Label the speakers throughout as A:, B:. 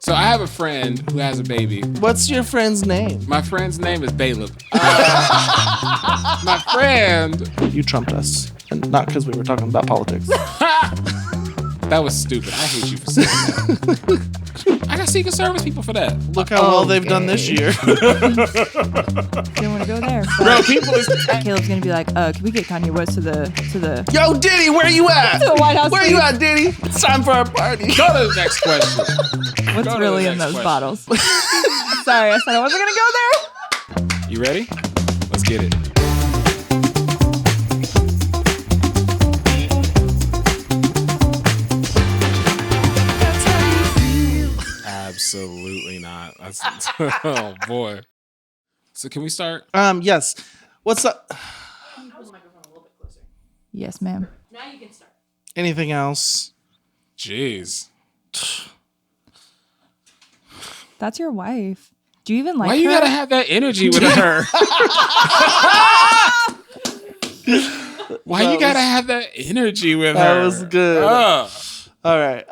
A: So I have a friend who has a baby.
B: What's your friend's name?
A: My friend's name is Bailiff. My friend.
B: You trumped us. And not because we were talking about politics.
A: That was stupid. I hate you for saying that. I got Secret Service people for that.
B: Look how well they've done this year.
C: Don't want to go there.
A: Bro, people is...
C: Caleb's gonna be like, can we get Kanye West to the
B: Yo, Diddy, where you at?
C: to the White House?
B: Where you at, Diddy? It's time for our party.
A: Go to the next question.
C: What's
A: Go to
C: really
A: the
C: in
A: next
C: those
A: question.
C: bottles? Sorry, I said I wasn't gonna go there.
A: You ready? Let's get it. Absolutely not. That's, oh boy. So can we start?
B: Yes. What's up?
C: Yes, ma'am.
B: Anything else?
A: Jeez.
C: That's your wife. Do you even like
A: Why
C: her?
A: you gotta have that energy with her? Why you gotta have that energy with her?
B: That was good.
A: Ugh.
B: All right.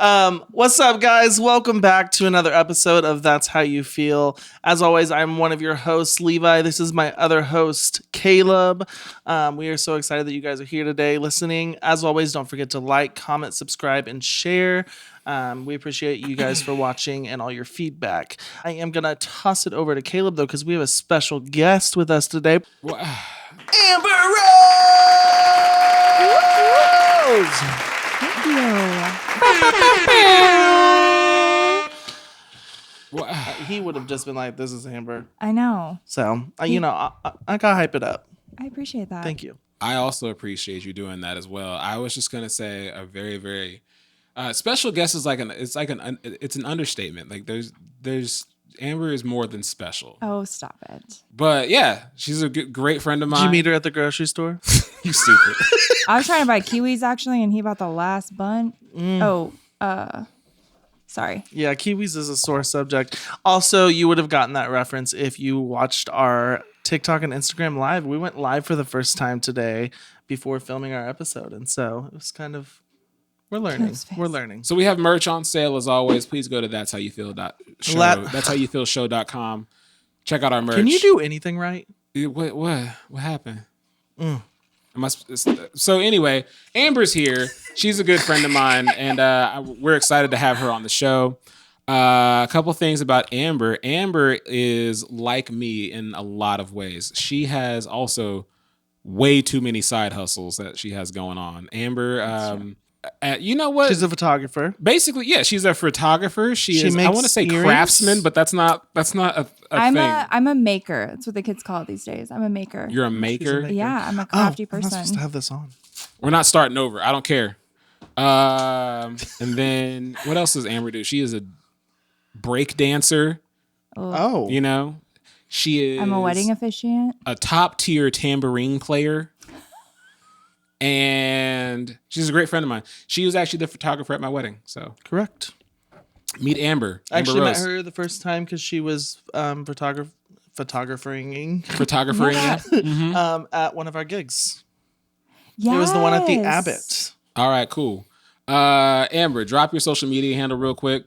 B: What's up, guys? Welcome back to another episode of That's How You Feel. As always, I'm one of your hosts, Levi. This is my other host, Caleb. We are so excited that you guys are here today listening. As always, don't forget to like, comment, subscribe, and share. We appreciate you guys for watching and all your feedback. I am going to toss it over to Caleb, though, because we have a special guest with us today.
A: Well,
B: Amber Rose!
C: Thank you.
A: well,
B: He would have just been like, this is Amber.
C: I know.
B: So, I got to hype it up.
C: I appreciate that.
B: Thank you.
A: I also appreciate you doing that as well. I was just gonna say a very, very special guest is it's an understatement. Like there's Amber is more than special.
C: Oh, stop it.
A: But yeah, she's a great friend of mine.
B: Did you meet her at the grocery store?
A: You stupid.
C: I was trying to buy kiwis actually, and he bought the last bunch. Sorry.
B: Yeah, kiwis is a sore subject. Also, you would have gotten that reference if you watched our TikTok and Instagram live. We went live for the first time today before filming our episode. And so it was kind of, we're learning. We're learning.
A: So we have merch on sale as always. Please go to that'showyoufeel.show.com. Check out our merch.
B: Can you do anything right?
A: What happened? So anyway, Amber's here. She's a good friend of mine, and we're excited to have her on the show. A couple things about Amber. Amber is like me in a lot of ways. She has also way too many side hustles that she has going on. Amber, you know what?
B: She's a photographer.
A: Basically, yeah, she's a photographer. She is. I
B: makes
A: want to say
B: earrings?
A: craftsman, but that's not a thing.
C: I'm a maker. That's what the kids call it these days. I'm a maker.
A: You're a maker.
C: Yeah, I'm a crafty
B: I'm
C: person.
B: not supposed to have this on.
A: We're not starting over. I don't care. And then what else does Amber do? She is a break dancer.
B: Oh.
A: You know, she is.
C: I'm a wedding officiant.
A: A top tier tambourine player. And she's a great friend of mine. She was actually the photographer at my wedding. So
B: Correct.
A: meet Amber.
B: I actually
A: Amber
B: met
A: Rose.
B: her the first time because she was photographering
A: Photographering.
B: at one of our gigs.
C: Yes.
B: It was the one at the Abbott.
A: All right, cool. Amber, drop your social media handle real quick.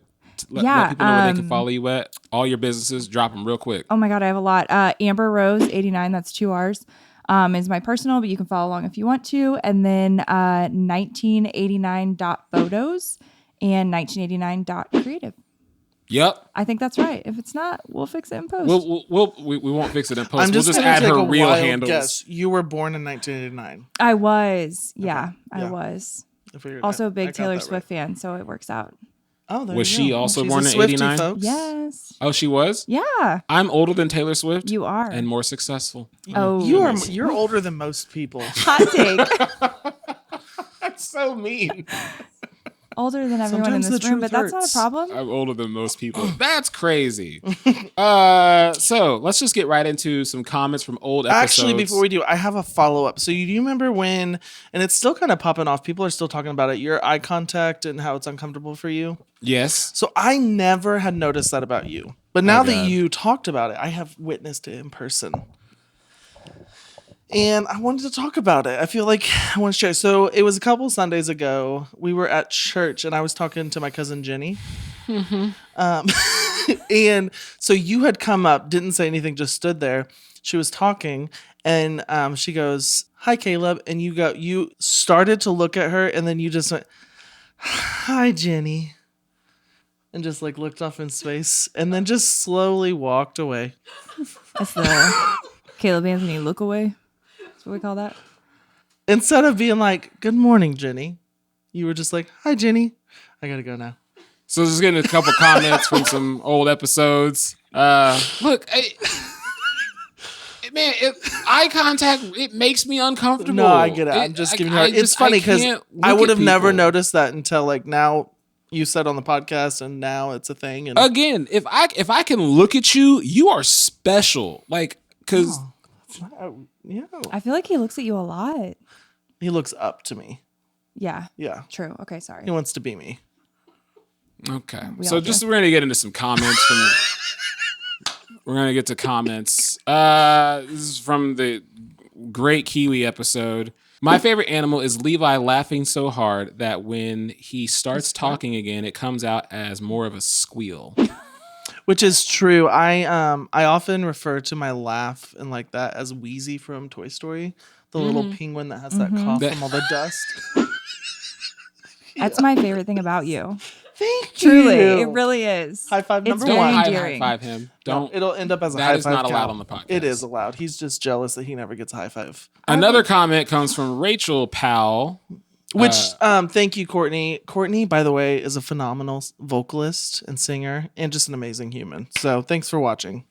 A: Let people know where they can follow you at. All your businesses, drop them real quick.
C: Oh my God, I have a lot. Amber Rose 89, that's 2 R's. Is my personal, but you can follow along if you want to. And then 1989.photos and 1989.creative.
A: Yep.
C: I think that's right. If it's not, we'll fix it in post.
A: We won't fix it in post.
B: I'm
A: We'll
B: just
A: just
B: gonna
A: add
B: take
A: her
B: a
A: real
B: wild
A: handles.
B: guess. You were born in 1989.
C: I was. Yeah,
B: Okay.
C: I was.
B: I figured
C: Also a
B: I
C: big
B: got
C: Taylor
B: that
C: Swift fan, so it works out.
B: Right. Oh, there
A: Was
B: you
A: she
B: go.
A: also
B: She's
A: born
B: a
A: in
B: Swiftie,
A: 89?
B: folks.
C: Yes.
A: Oh, she was?
C: Yeah,
A: I'm older than Taylor Swift.
C: you are.
A: And more successful.
C: Oh,
B: You're older than most people.
C: hot take.
A: That's so mean.
C: Older than everyone in
B: Sometimes
C: this
B: the
C: room, but
B: truth
C: that's not a problem.
A: I'm older than most people. That's crazy. So let's just get right into some comments from old episodes.
B: Actually, before we do, I have a follow-up. So do you remember when, and it's still kind of popping off, people are still talking about it, your eye contact and how it's uncomfortable for you?
A: Yes.
B: So I never had noticed that about you. But now that
A: God.
B: you talked about it, I have witnessed it in person. And I wanted to talk about it. I feel like I want to share. So it was a couple Sundays ago. We were at church and I was talking to my cousin Jenny. And so you had come up, didn't say anything, just stood there. She was talking, and she goes, "Hi, Caleb," and you started to look at her, and then you just went, "Hi, Jenny," and just like looked off in space, and then just slowly walked away.
C: That's the Caleb Anthony look away. That's what we call that.
B: Instead of being like, "Good morning, Jenny," you were just like, "Hi, Jenny. I gotta go now."
A: So just getting a couple comments from some old episodes. Look, man, eye contact, it makes me uncomfortable.
B: No, I get it. I'm just giving you. It's funny because I would have never noticed that until like now. You said on the podcast, and now it's a thing. And
A: again, if I can look at you, you are special. Like, because
B: yeah,
C: I feel like he looks at you a lot.
B: he looks up to me.
C: Yeah.
B: Yeah,
C: True. Okay. Sorry.
B: he wants to be me.
A: okay.
C: We
A: So
C: all
A: just
C: do.
A: we're gonna get into some comments from. We're gonna get to comments. This is from the great Kiwi episode. My favorite animal is Levi laughing so hard that when he starts talking again, it comes out as more of a squeal.
B: Which is true. I often refer to my laugh and like that as Wheezy from Toy Story, the little penguin that has that cough from all the dust.
C: That's my favorite thing about you.
B: Thank
C: Truly,
B: you.
C: it really is.
B: High five
C: It's
B: number
C: very
B: one.
A: Don't
C: endearing.
A: high five him.
B: No,
A: Don't.
B: it'll end up as a
A: That
B: high
A: is
B: five.
A: not allowed
B: count.
A: on the podcast.
B: It is allowed. He's just jealous that he never gets a high five.
A: Another comment comes from Rachel Powell.
B: Which, thank you, Courtney. Courtney, by the way, is a phenomenal vocalist and singer and just an amazing human. So thanks for watching.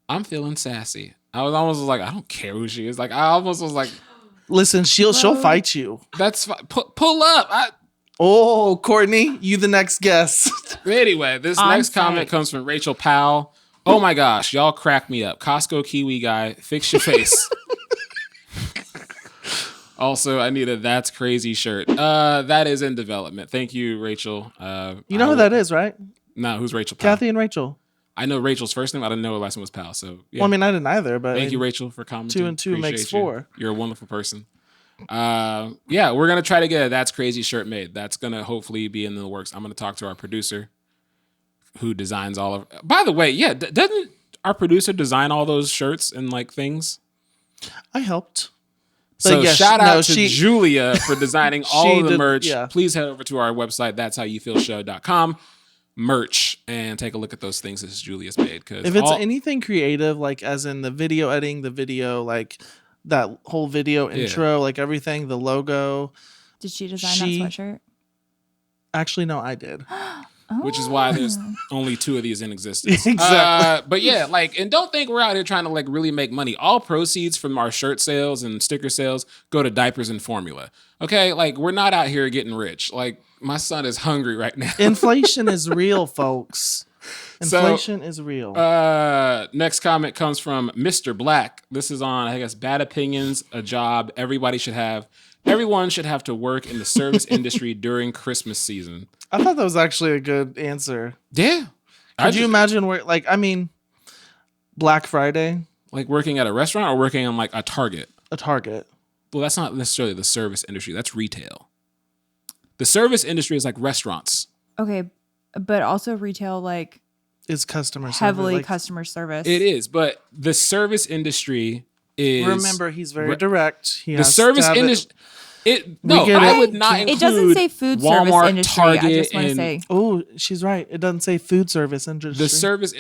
A: I'm feeling sassy. I was almost like, I don't care who she is. Like, I almost was like,
B: Listen, she'll fight you.
A: that's fine. Pull up.
B: Oh, Courtney, you the next guest.
A: Anyway, this
C: On
A: next
C: site.
A: comment comes from Rachel Powell. Oh my gosh, y'all crack me up. Costco Kiwi guy, fix your face. Also, I need a That's Crazy shirt. That is in development. Thank you, Rachel.
B: You know who that is, right?
A: No, who's Rachel Powell?
B: Kathy and Rachel.
A: I know Rachel's first name. I didn't know her last name was Powell. So, yeah.
B: Well, I mean, I didn't either, but
A: Thank you, Rachel, for commenting.
B: 2 and 2 makes
A: Appreciate you.
B: 4.
A: You're a wonderful person. Yeah, we're gonna try to get a That's Crazy shirt made. That's gonna hopefully be in the works. I'm gonna talk to our producer, who designs all of. By the way, yeah, doesn't our producer design all those shirts and like things?
B: I helped.
A: So
B: yes,
A: shout
B: no,
A: out to
B: she-
A: Julia for designing all
B: She
A: of the
B: did-
A: merch.
B: yeah.
A: Please head over to our website, that'showyouFeelShow.com, merch, and take a look at those things that Julia's made. Because
B: If it's anything creative, like as in the video editing, the video, like that whole video intro, like everything, the logo.
C: Did she design
B: She-
C: that sweatshirt?
B: Actually, no, I did.
A: which is why there's only 2 of these in existence.
B: Exactly.
A: But yeah, like, and don't think we're out here trying to like really make money. All proceeds from our shirt sales and sticker sales go to diapers and formula. Okay, like we're not out here getting rich. Like my son is hungry right now.
B: Inflation is real, folks.
A: So,
B: Inflation is real.
A: Next comment comes from Mr. Black. This is on, I guess, bad opinions, a job everyone should have to work in the service industry during Christmas season.
B: I thought that was actually a good answer.
A: Yeah.
B: Could you imagine where, like, I mean, Black Friday,
A: like working at a restaurant or working on like a Target?
B: a Target.
A: Well, that's not necessarily the service industry. That's retail. The service industry is like restaurants.
C: Okay, but also retail, like
B: Is customer service.
C: heavily
B: like,
C: customer service.
A: It is, but the service industry is.
B: Remember, he's very direct. He
A: the
B: has
A: service
B: to have it-
A: industry. No,
B: get
A: I
B: it.
A: would not include
C: It doesn't say food service
A: Walmart,
C: industry. I
A: Target,
C: just want to
A: and
C: say.
B: Oh, she's right. It doesn't say food service industry.
A: the service.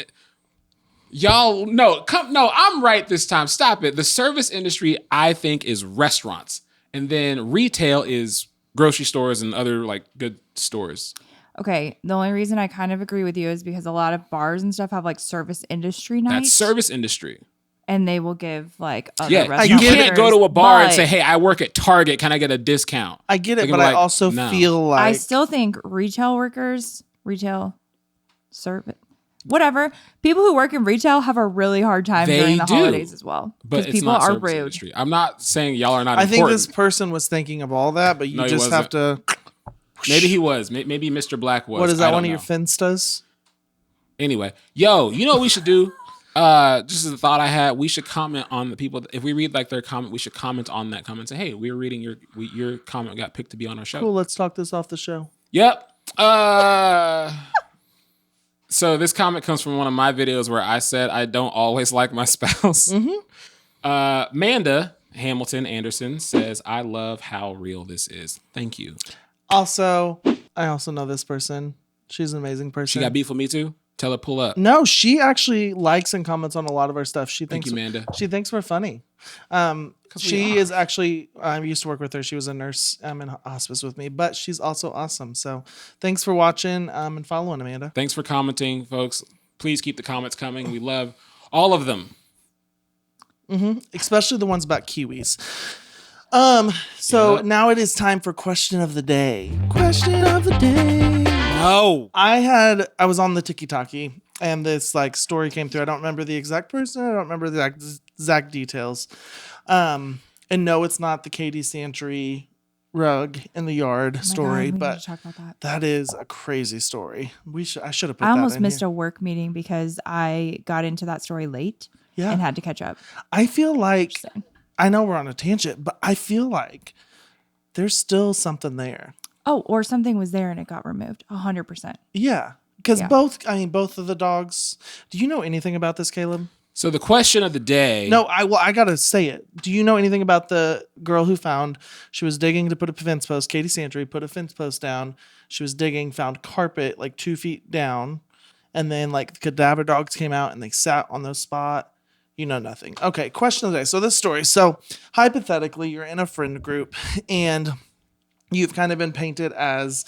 A: Y'all, no, I'm right this time. Stop it. The service industry, I think, is restaurants, and then retail is grocery stores and other like good stores.
C: Okay, the only reason I kind of agree with you is because a lot of bars and stuff have like service industry nights.
A: That's service industry.
C: And they will give like other
A: Yeah,
C: restaurant
A: you
B: get it.
A: can't go to a bar and
C: but
A: say, "Hey, I work at Target. Can I get a discount?"
B: I get it,
A: They
B: but
A: can be
B: I
A: like,
B: also
A: no.
B: feel like
C: I still think retail service, whatever. People who work in retail have a really hard time
A: They
C: during the
A: do.
C: holidays as well.
A: But
C: Because
A: it's
C: people
A: not
C: are
A: service
C: rude.
A: industry. I'm not saying y'all are not
B: I think
A: important.
B: this person was thinking of all that, but you
A: No, he
B: just have to.
A: Maybe he was. Maybe Mr. Black was.
B: What is
A: I
B: that?
A: don't
B: One of your
A: know.
B: finstas?
A: Anyway, yo, you know what we should do? Just as a thought I had, we should comment on the people. If we read like their comment, we should comment on that comment. Say, hey, we were reading your comment got picked to be on our show.
B: Cool. Let's talk this off the show.
A: Yep. So this comment comes from one of my videos where I said I don't always like my spouse. Amanda Hamilton Anderson says, I love how real this is. Thank you.
B: Also, I also know this person. She's an amazing person.
A: She got beef with me too? Tell her pull up.
B: No, she actually likes and comments on a lot of our stuff. She
A: Thank
B: thinks
A: you, Amanda.
B: She thinks we're funny. She is actually, I used to work with her. She was a nurse in hospice with me, but she's also awesome. So thanks for watching and following, Amanda.
A: Thanks for commenting, folks. Please keep the comments coming. We love all of them.
B: Especially the ones about kiwis. Now it is time for question of the day. Question of the day.
A: No.
B: I was on the TikTok and this like story came through. I don't remember the exact person. I don't remember the exact details. And no, it's not the Katie Santry rug in the yard story,
C: God,
B: but
C: talk about
B: that is a crazy story. I should have put
C: I
B: that
C: almost
B: in
C: missed
B: here.
C: a work meeting because I got into that story late
B: Yeah.
C: and had to catch up.
B: I feel like,
C: Just saying.
B: I know we're on a tangent, but I feel like there's still something there.
C: Oh, or something was there and it got removed. 100%.
B: Yeah. Because
C: Yeah.
B: both of the dogs. Do you know anything about this, Caleb?
A: So the question of the day.
B: No, I gotta say it. Do you know anything about the girl who she was digging to put a fence post? Katie Santry put a fence post down. She was digging, found carpet like 2 feet down, and then like the cadaver dogs came out and they sat on the spot. You know nothing. Okay, question of the day. So this story. So hypothetically, you're in a friend group and you've kind of been painted as,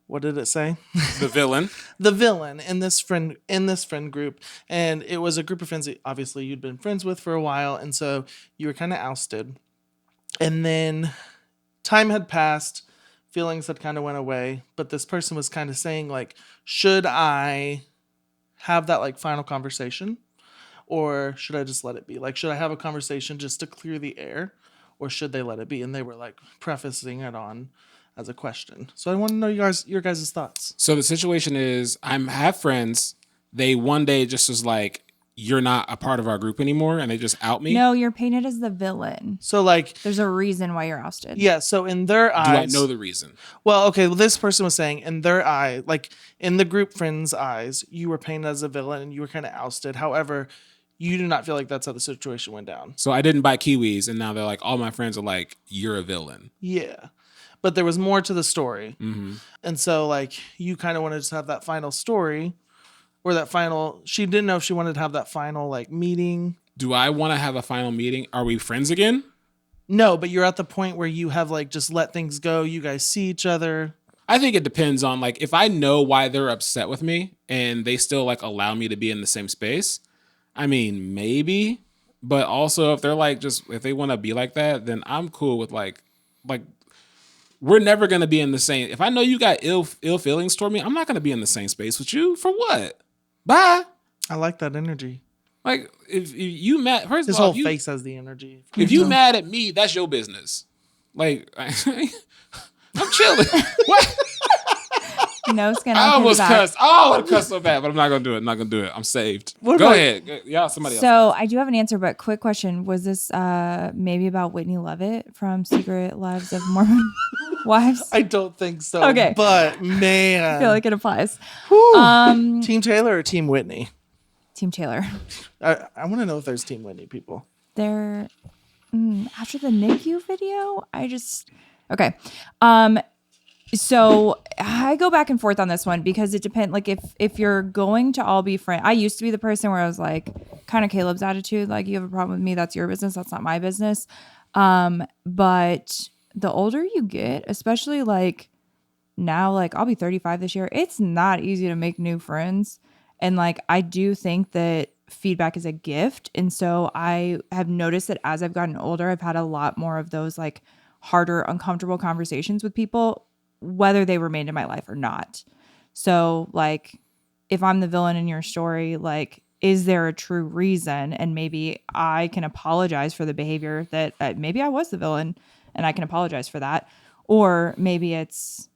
B: what did it say?
A: The villain.
B: The villain in this friend group, and it was a group of friends that obviously you'd been friends with for a while, and so you were kind of ousted. And then time had passed, feelings had kind of went away, but this person was kind of saying like, should I have that like final conversation, or should I just let it be? Like, should I have a conversation just to clear the air, or should they let it be? And they were like prefacing it on as a question. So I want to know your guys' thoughts.
A: So the situation is I have friends. They one day just was like, you're not a part of our group anymore. And they just out me.
C: No, you're painted as the villain.
B: So like,
C: There's a reason why you're ousted.
B: yeah. So in their eyes,
A: Do I know the reason?
B: well, okay. Well, this person was saying in their eye, like in the group friends' eyes, you were painted as a villain and you were kind of ousted. However, you do not feel like that's how the situation went down.
A: So I didn't buy kiwis. And now they're like, all my friends are like, you're a villain.
B: Yeah. But there was more to the story.
A: Mm-hmm.
B: And so like you kind of wanted to just have that final story or that final, she didn't know if she wanted to have that final like meeting.
A: Do I want to have a final meeting? Are we friends again?
B: No, but you're at the point where you have like just let things go. You guys see each other.
A: I think it depends on like if I know why they're upset with me and they still like allow me to be in the same space. I mean, maybe, but also if they're like just if they want to be like that, then I'm cool with like we're never gonna be in the same. If I know you got ill feelings toward me, I'm not gonna be in the same space with you for what? Bye.
B: I like that energy.
A: Like if you mad, first
B: His
A: of all,
B: whole face has the energy.
A: if you mad at me, that's your business. Like I'm chilling. What?
C: No skin
A: I
C: off his
A: almost
C: back.
A: cussed. Oh, I want to cuss so bad, but I'm not gonna do it. I'm not gonna do it. I'm saved.
B: What
A: Go
B: about-
A: ahead. Y'all, somebody else.
C: So I do have an answer, but quick question. Was this maybe about Whitney Levitt from Secret Lives of Mormon Wives?
B: I don't think so.
C: Okay.
B: But man.
C: I feel like it applies.
B: Whew. Team Taylor or Team Whitney?
C: Team Taylor.
B: I want to know if there's Team Whitney people.
C: They're after the NICU video. Okay. So I go back and forth on this one because it depends. Like if you're going to all be friends, I used to be the person where I was like kind of Caleb's attitude. Like you have a problem with me, that's your business. That's not my business. But the older you get, especially like now, like I'll be 35 this year. It's not easy to make new friends. And like, I do think that feedback is a gift. And so I have noticed that as I've gotten older, I've had a lot more of those like harder, uncomfortable conversations with people, whether they remained in my life or not. So like, if I'm the villain in your story, like, is there a true reason? And maybe I can apologize for the behavior that maybe I was the villain and I can apologize for that. Or maybe it's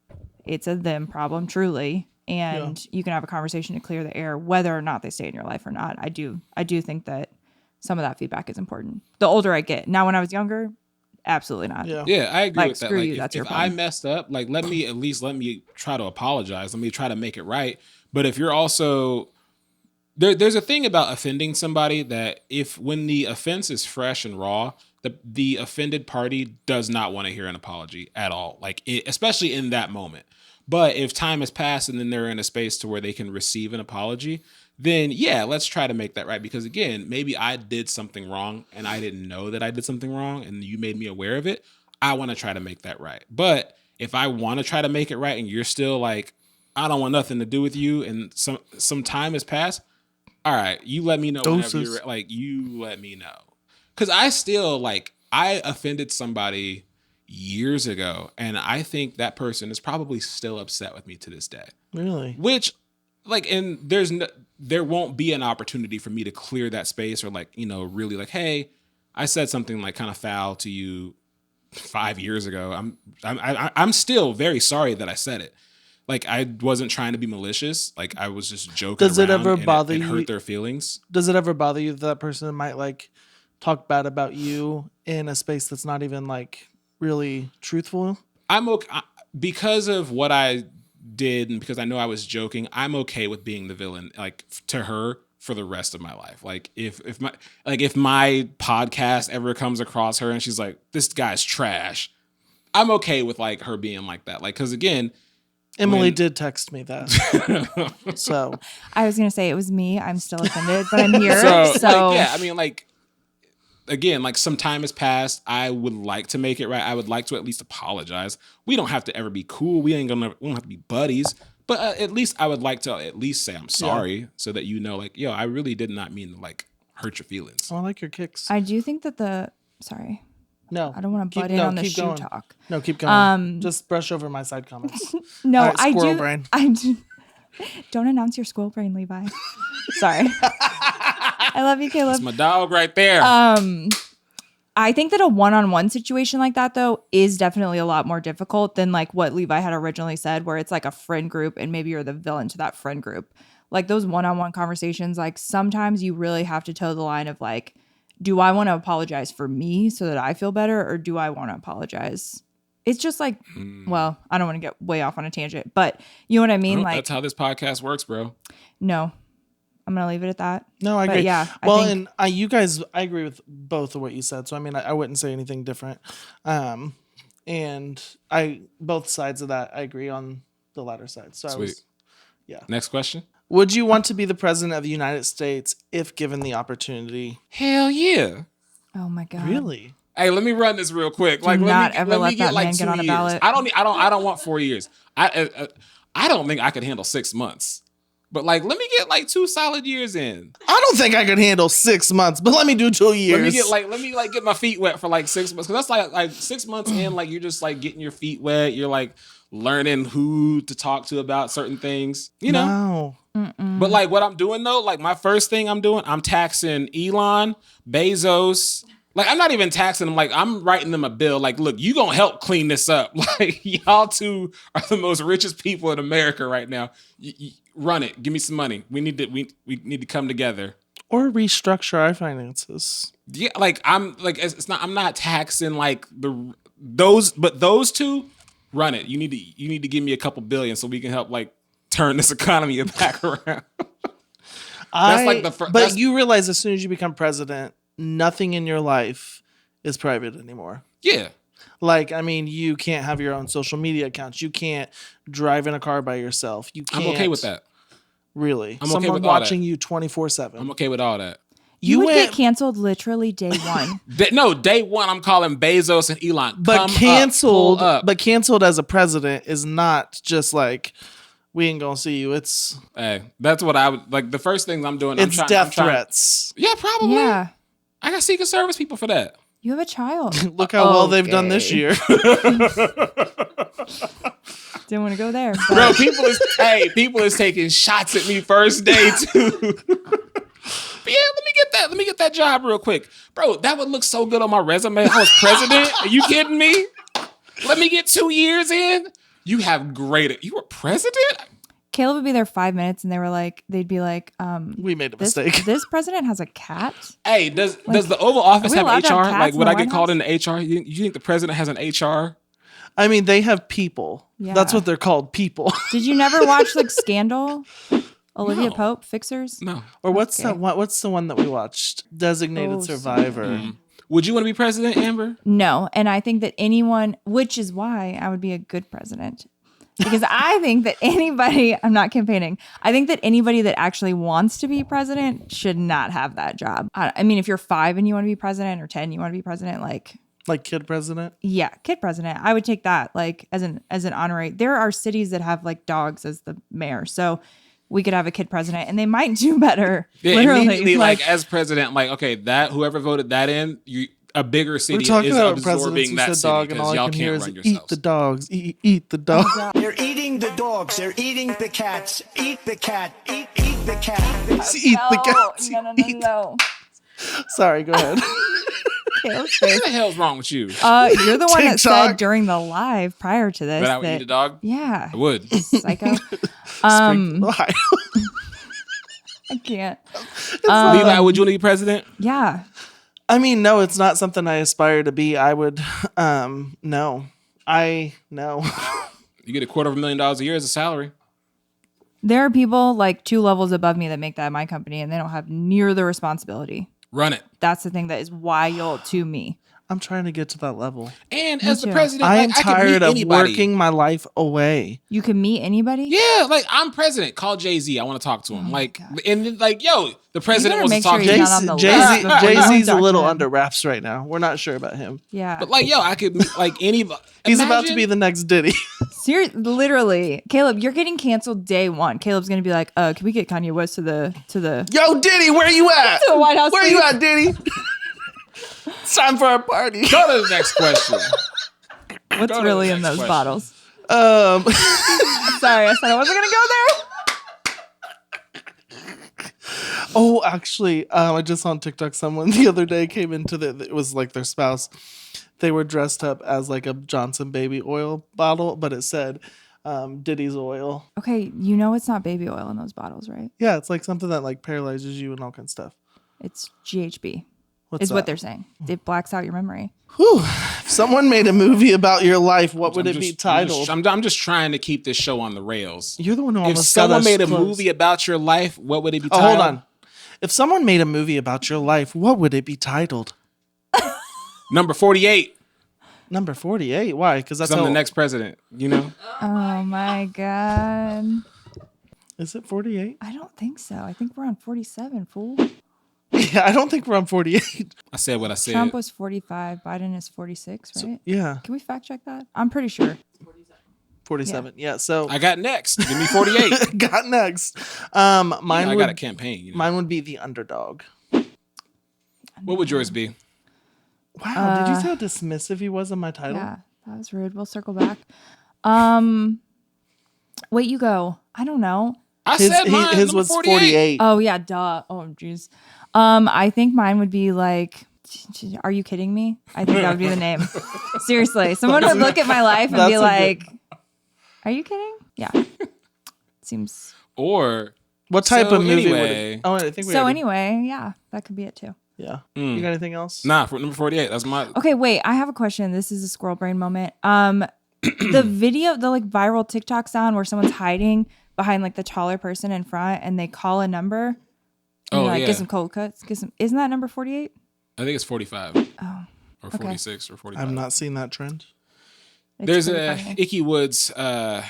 C: a them problem truly. And you can have a conversation to clear the air, whether or not they stay in your life or not. I do think that some of that feedback is important. The older I get. Now, when I was younger, absolutely not.
B: Yeah.
A: I agree
C: Like,
A: with that.
C: screw
A: Like,
C: you, that's your
A: if I
C: problem.
A: messed up, like, let me try to apologize. Let me try to make it right. But if you're also there's a thing about offending somebody that when the offense is fresh and raw, the offended party does not want to hear an apology at all. Like, especially in that moment. But if time has passed and then they're in a space to where they can receive an apology, then yeah, let's try to make that right. Because again, maybe I did something wrong and I didn't know that I did something wrong and you made me aware of it. I want to try to make that right. But if I want to try to make it right and you're still like, I don't want nothing to do with you, and some time has passed, all right, you let me know whenever you're like, you let me know. Because I still, like, I offended somebody years ago, and I think that person is probably still upset with me to this day.
B: Really?
A: Which, like, and there won't be an opportunity for me to clear that space or, like, you know, really like, hey, I said something like kind of foul to you 5 years ago. I'm still very sorry that I said it. Like, I wasn't trying to be malicious. Like, I was just joking.
B: Does it
A: around,
B: ever
A: and
B: bother
A: it
B: you?
A: hurt their feelings.
B: Does it ever bother you that person might like talk bad about you in a space that's not even like really truthful?
A: I'm okay because of what I did, and because I know I was joking. I'm okay with being the villain, like, to her for the rest of my life. Like, if my podcast ever comes across her and she's like, this guy's trash, I'm okay with, like, her being like that. Like, because again,
B: Emily did text me that. So
C: I was gonna say it was me. I'm still offended, but I'm here.
A: so like, yeah, I mean, like, again, like, some time has passed. I would like to make it right. I would like to at least apologize. We don't have to ever be cool. We don't have to be buddies. But at least I would like to at least say I'm sorry, so that you know, like, yo, I really did not mean to, like, hurt your feelings.
B: I like your kicks.
C: I do think that sorry.
B: No,
C: I don't want to butt in on the shoe
B: going.
C: talk.
B: No, keep going. Just brush over my side comments.
C: No,
B: All right,
C: I
B: squirrel
C: do.
B: brain.
C: I do. Don't announce your squirrel brain, Levi. Sorry. I love you, Caleb.
A: That's my dog right there.
C: I think that a one-on-one situation like that, though, is definitely a lot more difficult than like what Levi had originally said, where it's like a friend group and maybe you're the villain to that friend group. Like, those one-on-one conversations, like, sometimes you really have to toe the line of like, do I want to apologize for me so that I feel better, or do I want to apologize? It's just like, well, I don't want to get way off on a tangent, but you know what I mean? Like,
A: that's how this podcast works, bro.
C: no, I'm going to leave it at that.
B: No, I agree.
C: But yeah.
B: Well,
C: I think,
B: and you guys, I agree with both of what you said. So, I mean, I wouldn't say anything different. And both sides of that, I agree on the latter side. So
A: Sweet. Next question.
B: Would you want to be the president of the United States if given the opportunity?
A: Hell yeah.
C: oh my God.
B: Really?
A: Hey, let me run this real quick. Like,
C: not
A: let
C: ever
A: me
C: let
A: get
C: that
A: like
C: man get
A: 2
C: on a
A: years.
C: ballot.
A: I don't want 4 years. I don't think I could handle 6 months. But, like, let me get like 2 solid years in.
B: I don't think I could handle 6 months, but let me do 2 years.
A: Let me get my feet wet for like 6 months, because that's like 6 months in, like, you're just like getting your feet wet. You're like learning who to talk to about certain things, you know.
B: No.
A: But like, what I'm doing though, like, my first thing I'm taxing Elon, Bezos. Like, I'm not even taxing them. Like, I'm writing them a bill. Like, look, you gonna help clean this up. Like, y'all two are the most richest people in America right now. Run it. Give me some money. We need to come together.
B: Or restructure our finances.
A: Yeah, like, I'm not taxing like those two. Run it. You need to give me a couple billion so we can help, like, turn this economy back around. That's like the first.
B: But you realize as soon as you become president, nothing in your life is private anymore.
A: Yeah.
B: Like, I mean, you can't have your own social media accounts. You can't drive in a car by yourself. You can't.
A: I'm okay with that.
B: Really?
A: I'm okay
B: Someone
A: with all
B: watching
A: that.
B: you 24/7.
A: I'm okay with all that.
C: You would get canceled literally day one.
A: Day one, I'm calling Bezos and Elon.
B: But canceled. But canceled as a president is not just like, we ain't gonna see you. It's
A: that's what I would like. The first things I'm doing.
B: It's death threats.
A: Yeah, probably.
C: Yeah.
A: I got Secret Service people for that.
C: You have a child.
B: Look how well they've done this year.
C: Didn't want to go there.
A: Bro, people is taking shots at me first day too. Yeah, let me get that job real quick. Bro, that would look so good on my resume. I was president. Are you kidding me? Let me get 2 years in. You were president?
C: Caleb would be there 5 minutes, and they'd be like,
B: We made a mistake.
C: This president has a cat.
A: Hey, does the Oval Office
C: we
A: have
C: allowed to have
A: HR?
C: cats
A: Like,
C: in
A: would
C: the
A: I get
C: White
A: called
C: House?
A: into HR? You think the president has an HR?
B: I mean, they have people.
C: Yeah.
B: That's what they're called, people.
C: Did you never watch like Scandal? Olivia
A: No.
C: Pope, Fixers?
A: No.
B: Or what's
C: Okay.
B: what's the one that we watched? Designated
C: Oh,
B: Survivor.
A: Would you want to be president, Amber?
C: No. And I think that anyone, which is why I would be a good president. Because I think that anybody, I'm not campaigning, I think that anybody that actually wants to be president should not have that job. I mean, if you're 5 and you want to be president, or 10, you want to be president, like,
B: Kid president.
C: yeah, kid president. I would take that like as an honorary. There are cities that have like dogs as the mayor. So we could have a kid president and they might do better.
A: Yeah,
C: literally.
A: immediately, like as president, like, okay, that whoever voted that in, a bigger city
B: We're talking
A: is
B: about presidents
A: absorbing
B: who
A: that
B: said
A: city
B: dog, and all
A: because
B: I
A: y'all
B: can hear
A: can't
B: is
A: run
B: eat
A: yourselves.
B: the dogs, eat the dog.
D: They're eating the dogs. They're eating the cats. Eat the cat. Eat the cat.
B: Eat the cats.
C: No.
B: Sorry, go ahead.
C: Caleb's face.
A: What the hell's wrong with you?
C: You're the one that
B: TikTok.
C: said during the live prior to this
A: That I would eat a dog?
C: Yeah.
A: I would.
C: Psycho.
B: Ohio.
C: I can't.
A: Levi, would you want to be president?
C: Yeah.
B: I mean, no, it's not something I aspire to be. I would, no. No.
A: You get $250,000 a year as a salary.
C: There are people like 2 levels above me that make that at my company and they don't have near the responsibility.
A: Run it.
C: That's the thing that is wild to me.
B: I'm trying to get to that level.
A: And as the
C: too.
A: president,
B: I
A: like,
B: am
A: I could
B: tired
A: meet
B: of
A: anybody.
B: working my life away.
C: You can meet anybody?
A: Yeah, like I'm president. Call Jay-Z. I want to talk to him. Like, and then, like, yo, the president
C: better
A: wants to
C: make
A: talk
C: sure
A: to
C: he's
A: you.
C: not on the
B: Jay-Z,
C: list before you
B: Jay-Z's a
C: talk to
B: little
C: him.
B: under wraps right now. We're not sure about him.
C: Yeah.
A: But like, yo, I could meet, like anybody.
B: He's about to be the next Diddy.
C: Literally. Caleb, you're getting canceled day 1. Caleb's going to be like, can we get Kanye West to the
B: Yo, Diddy, where you at?
C: To the White House,
B: Where you at, Diddy? It's time for a party.
A: Go to the next question.
C: what's
A: Go to
C: really
A: the
C: in
A: next
C: those
A: question.
C: bottles?
B: Sorry,
C: I said I wasn't going to go there.
B: Oh, actually, I just saw on TikTok someone the other day came into it was like their spouse. They were dressed up as like a Johnson baby oil bottle, but it said Diddy's oil.
C: Okay, you know it's not baby oil in those bottles, right?
B: Yeah, it's like something that like paralyzes you and all kinds of stuff.
C: It's GHB.
B: What's
C: is
B: that?
C: what they're saying. It blacks out your memory.
B: Whew. If someone made a movie about your life, what would it be titled?
A: I'm just trying to keep this show on the rails.
B: You're the one who
A: If
B: almost got
A: someone
B: us
A: made a
B: close.
A: movie about your life, what would it be
B: Oh,
A: titled?
B: hold on. If someone made a movie about your life, what would it be titled?
A: Number 48.
B: Number 48. Why? Because that's
A: I'm
B: how
A: the next president, you know?
C: Oh my God.
B: Is it 48?
C: I don't think so. I think we're on 47, fool.
B: Yeah, I don't think we're on 48.
A: I said what I said.
C: Trump was 45. Biden is 46, right?
B: Yeah,
C: Can we fact check that? I'm pretty sure.
B: 47. Yeah, so
A: I got next. Give me 48.
B: got next. Mine
A: I
B: would,
A: got a campaign. You know?
B: mine would be The Underdog.
A: What would yours be?
B: Wow, did you see how dismissive he was in my title?
C: Yeah, that was rude. We'll circle back. Wait, you go. I don't know.
A: I
B: His,
A: said mine.
B: his
A: number
B: was 48.
C: Oh yeah, duh. Oh jeez. I think mine would be like, are you kidding me? I think that would be the name. Seriously, someone would look at my life and be
B: That's a
C: like, are you kidding? Yeah. Seems.
A: Or
B: What type
A: So
B: of movie would
A: anyway-
B: it? Oh, I think we
C: So
B: already-
C: anyway, yeah, that could be it too.
B: Yeah. You got anything else?
A: nah, for number 48. That's my.
C: Okay, wait. I have a question. This is a squirrel brain moment. The video, the like viral TikTok sound where someone's hiding behind like the taller person in front, and they call a number. And
A: Oh,
C: they're like,
A: yeah.
C: get some cold cuts. Get some. Isn't that number 48?
A: I think it's 45.
C: Oh,
A: Or 46 or 45.
B: I've not seen that trend.
C: it's
A: There's
C: pretty
A: a
C: funny.
A: Icky Woods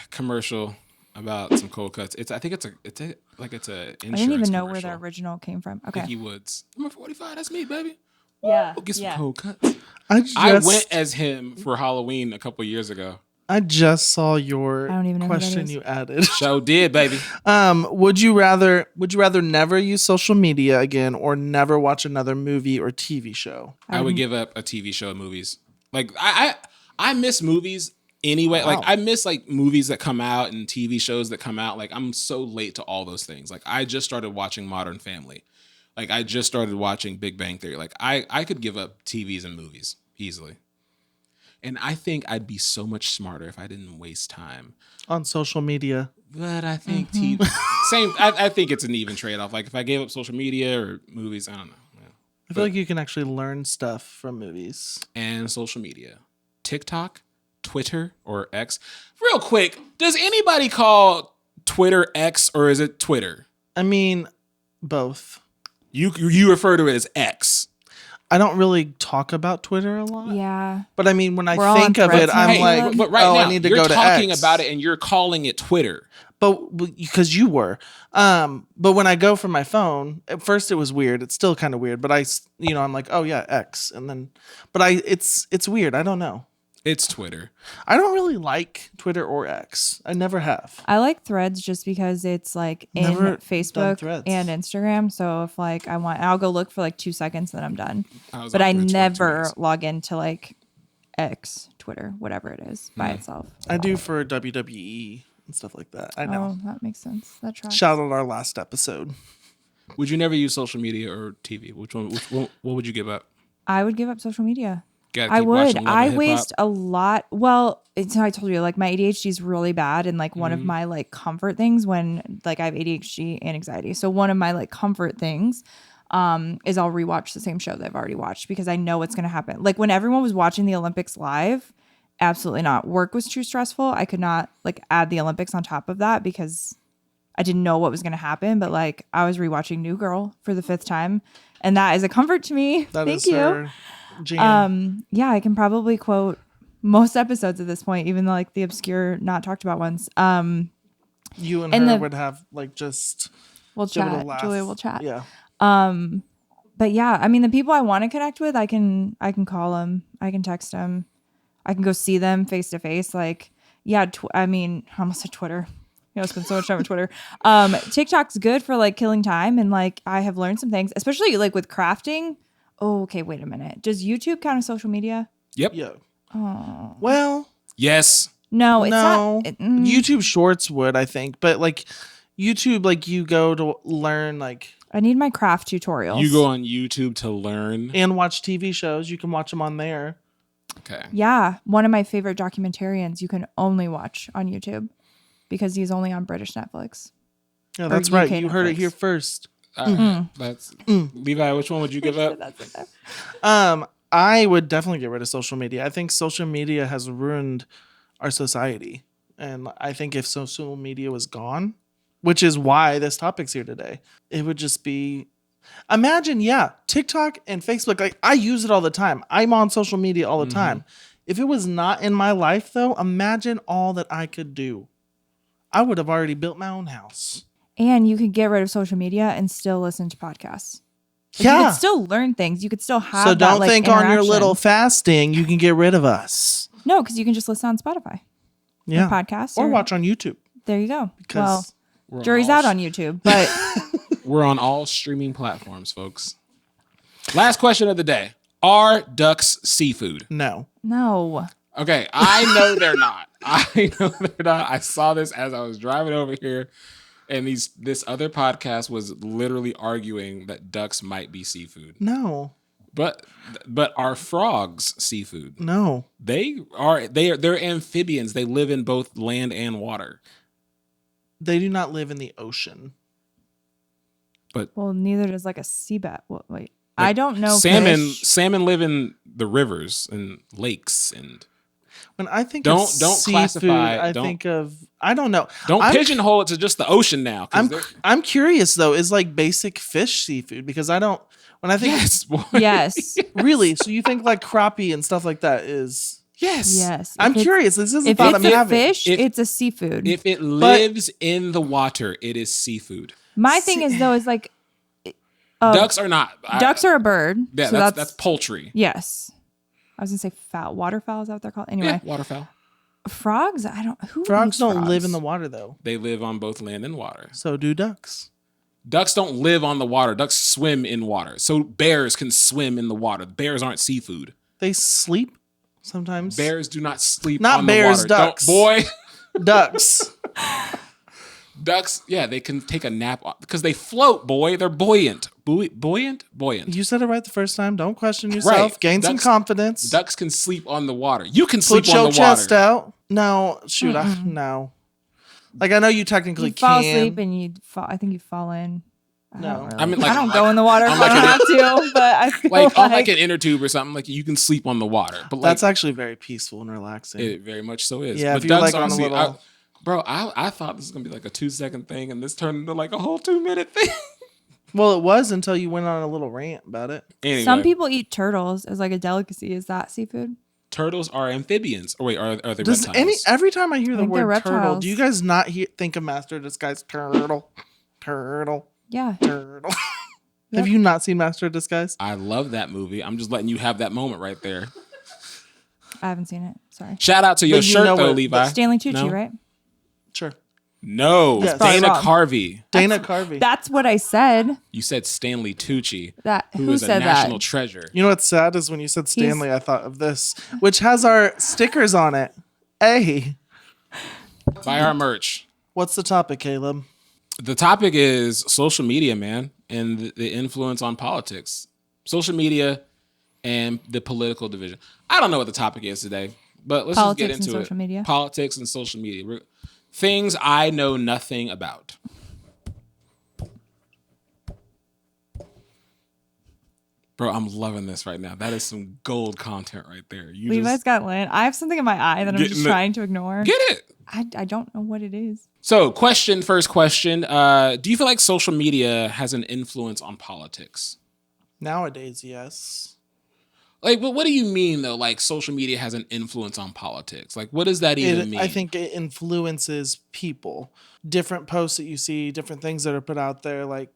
A: commercial about some cold cuts. I think it's a insurance
C: I didn't even know where the
A: commercial.
C: original came from. Okay.
A: Icky Woods. Number 45. That's me, baby.
C: Yeah.
A: Go get some
C: yeah.
A: cold cuts.
B: I
A: went as him for Halloween a couple years ago.
B: I just saw your
C: I don't even know who that
B: question
C: is.
B: you added.
A: Show did, baby.
B: Would you rather never use social media again or never watch another movie or TV show?
A: I would give up a TV show and movies. Like I miss movies anyway.
B: Wow.
A: Like I miss like movies that come out and TV shows that come out. Like I'm so late to all those things. Like I just started watching Modern Family. Like I just started watching Big Bang Theory. Like I could give up TVs and movies easily. And I think I'd be so much smarter if I didn't waste time
B: On social media.
A: But I think I think it's an even trade off. Like if I gave up social media or movies, I don't know. Yeah.
B: I feel like you can actually learn stuff from movies.
A: And social media, TikTok, Twitter, or X. Real quick, does anybody call Twitter X or is it Twitter?
B: I mean, both.
A: You refer to it as X.
B: I don't really talk about Twitter a lot.
C: Yeah.
B: But I mean, when
C: We're
B: I
C: all
B: think
C: on
B: of it,
C: Threads
B: I'm
C: now,
B: like,
C: Caleb.
A: But right now,
B: I need to
A: you're
B: go to
A: talking
B: X.
A: about it and you're calling it Twitter.
B: But because you were. But when I go from my phone, at first it was weird. It's still kind of weird. But I'm like, oh yeah, X. And then, it's weird. I don't know.
A: It's Twitter.
B: I don't really like Twitter or X. I never have.
C: I like Threads just because it's like in
B: Never done
C: Facebook
B: Threads.
C: and Instagram. So if like I'll go look for like 2 seconds, then I'm done.
A: was
C: But
A: on
C: I
A: Threads for 2
C: never
A: days.
C: log into like X, Twitter, whatever it is by itself.
B: I do for WWE and stuff like that. I know.
C: Oh, that makes sense. That tracks.
B: Shout out our last episode.
A: Would you never use social media or TV? Which one? What would you give up?
C: I would give up social media.
A: Gotta
C: I
A: keep
C: would.
A: watching Love
C: I
A: and Hip Hop?
C: waste a lot. Well, it's how I told you, like my ADHD is really bad. And like one of my like comfort things when like I have ADHD and anxiety. So one of my like comfort things is I'll rewatch the same show that I've already watched because I know what's going to happen. Like when everyone was watching the Olympics live, absolutely not. Work was too stressful. I could not like add the Olympics on top of that because I didn't know what was going to happen. But like I was rewatching New Girl for the 5th time. And that is a comfort to me.
B: That
C: Thank
B: is
C: you.
B: her jam.
C: Yeah, I can probably quote most episodes at this point, even like the obscure, not talked about ones.
B: You and
C: and
B: her
C: the-
B: would have like just
C: We'll
B: give it a
C: chat.
B: laugh.
C: Julia will chat.
B: Yeah.
C: But yeah, I mean, the people I want to connect with, I can call them, I can text them, I can go see them face to face. Like, yeah, I mean, I almost said Twitter. You know, I spend so much time on Twitter. TikTok's good for like killing time, and like I have learned some things, especially like with crafting. Oh, okay, wait a minute. Does YouTube count as social media?
A: Yep.
B: Yeah. Oh. Well,
A: Yes.
C: No, it's
B: no.
C: not.
B: YouTube Shorts would, I think, but like YouTube, like you go to learn like
C: I need my craft tutorials.
A: You go on YouTube to learn.
B: and watch TV shows. You can watch them on there.
A: Okay.
C: Yeah, one of my favorite documentarians you can only watch on YouTube because he's only on British Netflix.
B: Yeah, that's right.
C: UK
B: You heard it
C: Netflix.
B: here first.
A: That's Levi. Which one would you give up?
B: I would definitely get rid of social media. I think social media has ruined our society. And I think if social media was gone, which is why this topic's here today, it would just be imagine, TikTok and Facebook. Like I use it all the time. I'm on social media all the time. If it was not in my life though, imagine all that I could do. I would have already built my own house.
C: And you could get rid of social media and still listen to podcasts. Like, you
B: Yeah.
C: could still learn things. You could still have.
B: So
C: that,
B: don't
C: like,
B: think on your
C: interaction.
B: little fasting you can get rid of us.
C: No, because you can just listen on Spotify.
B: Yeah.
C: Podcasts
B: Or watch on YouTube.
C: There you go.
B: Because
A: We're on
C: jury's
A: all
C: out on YouTube, but
A: We're on all streaming platforms, folks. Last question of the day: Are ducks seafood?
B: no.
C: no.
A: Okay, I know they're not. I know they're not. I saw this as I was driving over here, and this other podcast was literally arguing that ducks might be seafood.
B: No.
A: But are frogs seafood?
B: No.
A: They're amphibians. They live in both land and water.
B: They do not live in the ocean.
C: Well, neither does like a sea bat. Wait, I don't know. fish.
A: Salmon live in the rivers and lakes and
B: When I think
A: Don't
B: of seafood,
A: classify-
B: I
A: don't-
B: think of I don't know.
A: don't
B: I'm,
A: pigeonhole it to just the ocean now. 'Cause
B: I'm curious though. Is like basic fish seafood because I don't. When I think
A: yes, boy.
C: Yes.
B: really, so you think like crappie and stuff like that is.
A: yes,
C: Yes.
B: I'm
C: If it's-
B: curious. This is a
C: If
B: thought
C: it's
B: I'm
C: a
B: having.
C: fish,
A: If-
C: it's a seafood.
A: If it lives in the water, it is seafood.
C: My thing is though is like
A: Ducks are not.
C: ducks are a bird.
A: Yeah,
C: so
A: that's poultry.
C: yes. I was gonna say waterfowl. Is that what they're called? Anyway,
A: Yeah, waterfowl.
C: frogs. Who
B: Frogs
C: eats
B: don't
C: frogs?
B: live in the water though.
A: They live on both land and water.
B: So do ducks.
A: Ducks don't live on the water. Ducks swim in water. So bears can swim in the water. Bears aren't seafood.
B: They sleep sometimes.
A: Bears do not sleep
B: Not
A: on
B: bears,
A: the water.
B: ducks.
A: Boy.
B: Ducks.
A: Ducks, yeah, they can take a nap because they float, boy. They're buoyant. Buoyant?
B: You said it right the first time. Don't question yourself.
A: Right.
B: Gain some confidence.
A: Ducks can sleep on the water. You can
B: Put
A: sleep
B: your
A: on the
B: chest
A: water.
B: out. No, shoot, no. Like I know you technically
C: You fall
B: can.
C: asleep and you fall. I think you fall in.
B: No.
A: I mean, like,
C: I don't go in the water if I don't have to, but I feel
A: like on like an inner tube or something. Like you can sleep on the water, but like,
B: that's actually very peaceful and relaxing.
A: it very much so is.
B: Yeah,
A: but
B: if you're
A: ducks,
B: like on a
A: honestly,
B: little-
A: I thought this was gonna be like a 2-second thing, and this turned into like a whole 2-minute thing.
B: Well, it was until you went on a little rant about it.
A: Anyway,
C: Some people eat turtles as like a delicacy. Is that seafood?
A: turtles are amphibians. Or wait, are they
B: Does
A: reptiles?
B: every time I hear the
C: think they're
B: word turtle,
C: reptiles.
B: do you guys not think of Master of Disguise? Turtle.
C: Yeah.
B: Have you not seen Master of Disguise?
A: I love that movie. I'm just letting you have that moment right there.
C: I haven't seen it. Sorry.
A: Shout out to your
B: But you
A: shirt
B: know
A: though,
B: what-
A: Levi.
C: Stanley Tucci,
A: No?
C: right?
B: Sure.
A: No,
B: Yes.
A: Dana
C: Wrong.
A: Carvey.
B: Dana Carvey.
C: That's what I said.
A: You said Stanley Tucci,
C: That
A: who
C: who
A: is a
C: said
A: national
C: that?
A: treasure.
B: You know what's sad is when you said Stanley, I thought of this, which has our stickers on it. Hey,
A: Buy our merch.
B: what's the topic, Caleb?
A: The topic is social media, man, and the influence on politics. Social media and the political division. I don't know what the topic is today, but let's
C: Politics
A: just get into
C: and social media.
A: Politics and social media. Things I know nothing about. Bro, I'm loving this right now. That is some gold content right there. You
C: Levi's
A: just
C: got lint. I have something in my eye that I'm
A: Get
C: just
A: in the-
C: trying to ignore.
A: get it.
C: I don't know what it is.
A: So, first question. Do you feel like social media has an influence on politics?
B: Nowadays, yes.
A: Like, what do you mean though? Like, social media has an influence on politics. Like, what does that even mean?
B: I think it influences people. Different posts that you see, different things that are put out there. Like,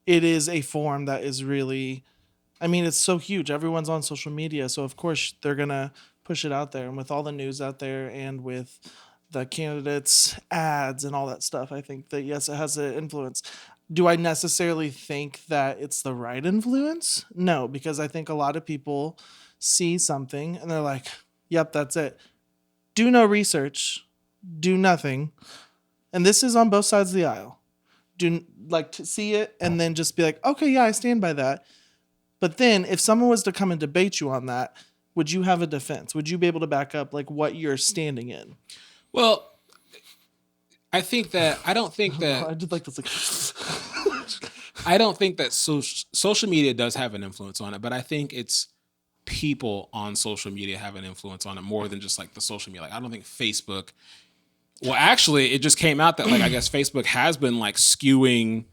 B: it is a form that is really, I mean, it's so huge. Everyone's on social media. So, of course, they're going to push it out there. And with all the news out there and with the candidates' ads and all that stuff, I think that, yes, it has an influence. Do I necessarily think that it's the right influence? No, because I think a lot of people see something and they're like, yep, that's it. Do no research, do nothing. And this is on both sides of the aisle. Do like to see it and then just be like, okay, yeah, I stand by that. But then if someone was to come and debate you on that, would you have a defense? Would you be able to back up like what you're standing in?
A: Well, I don't think that
B: I did like this.
A: I don't think that social media does have an influence on it, but I think it's people on social media have an influence on it more than just like the social media. Like I don't think Facebook. Well, actually, it just came out that like I guess Facebook has been like skewing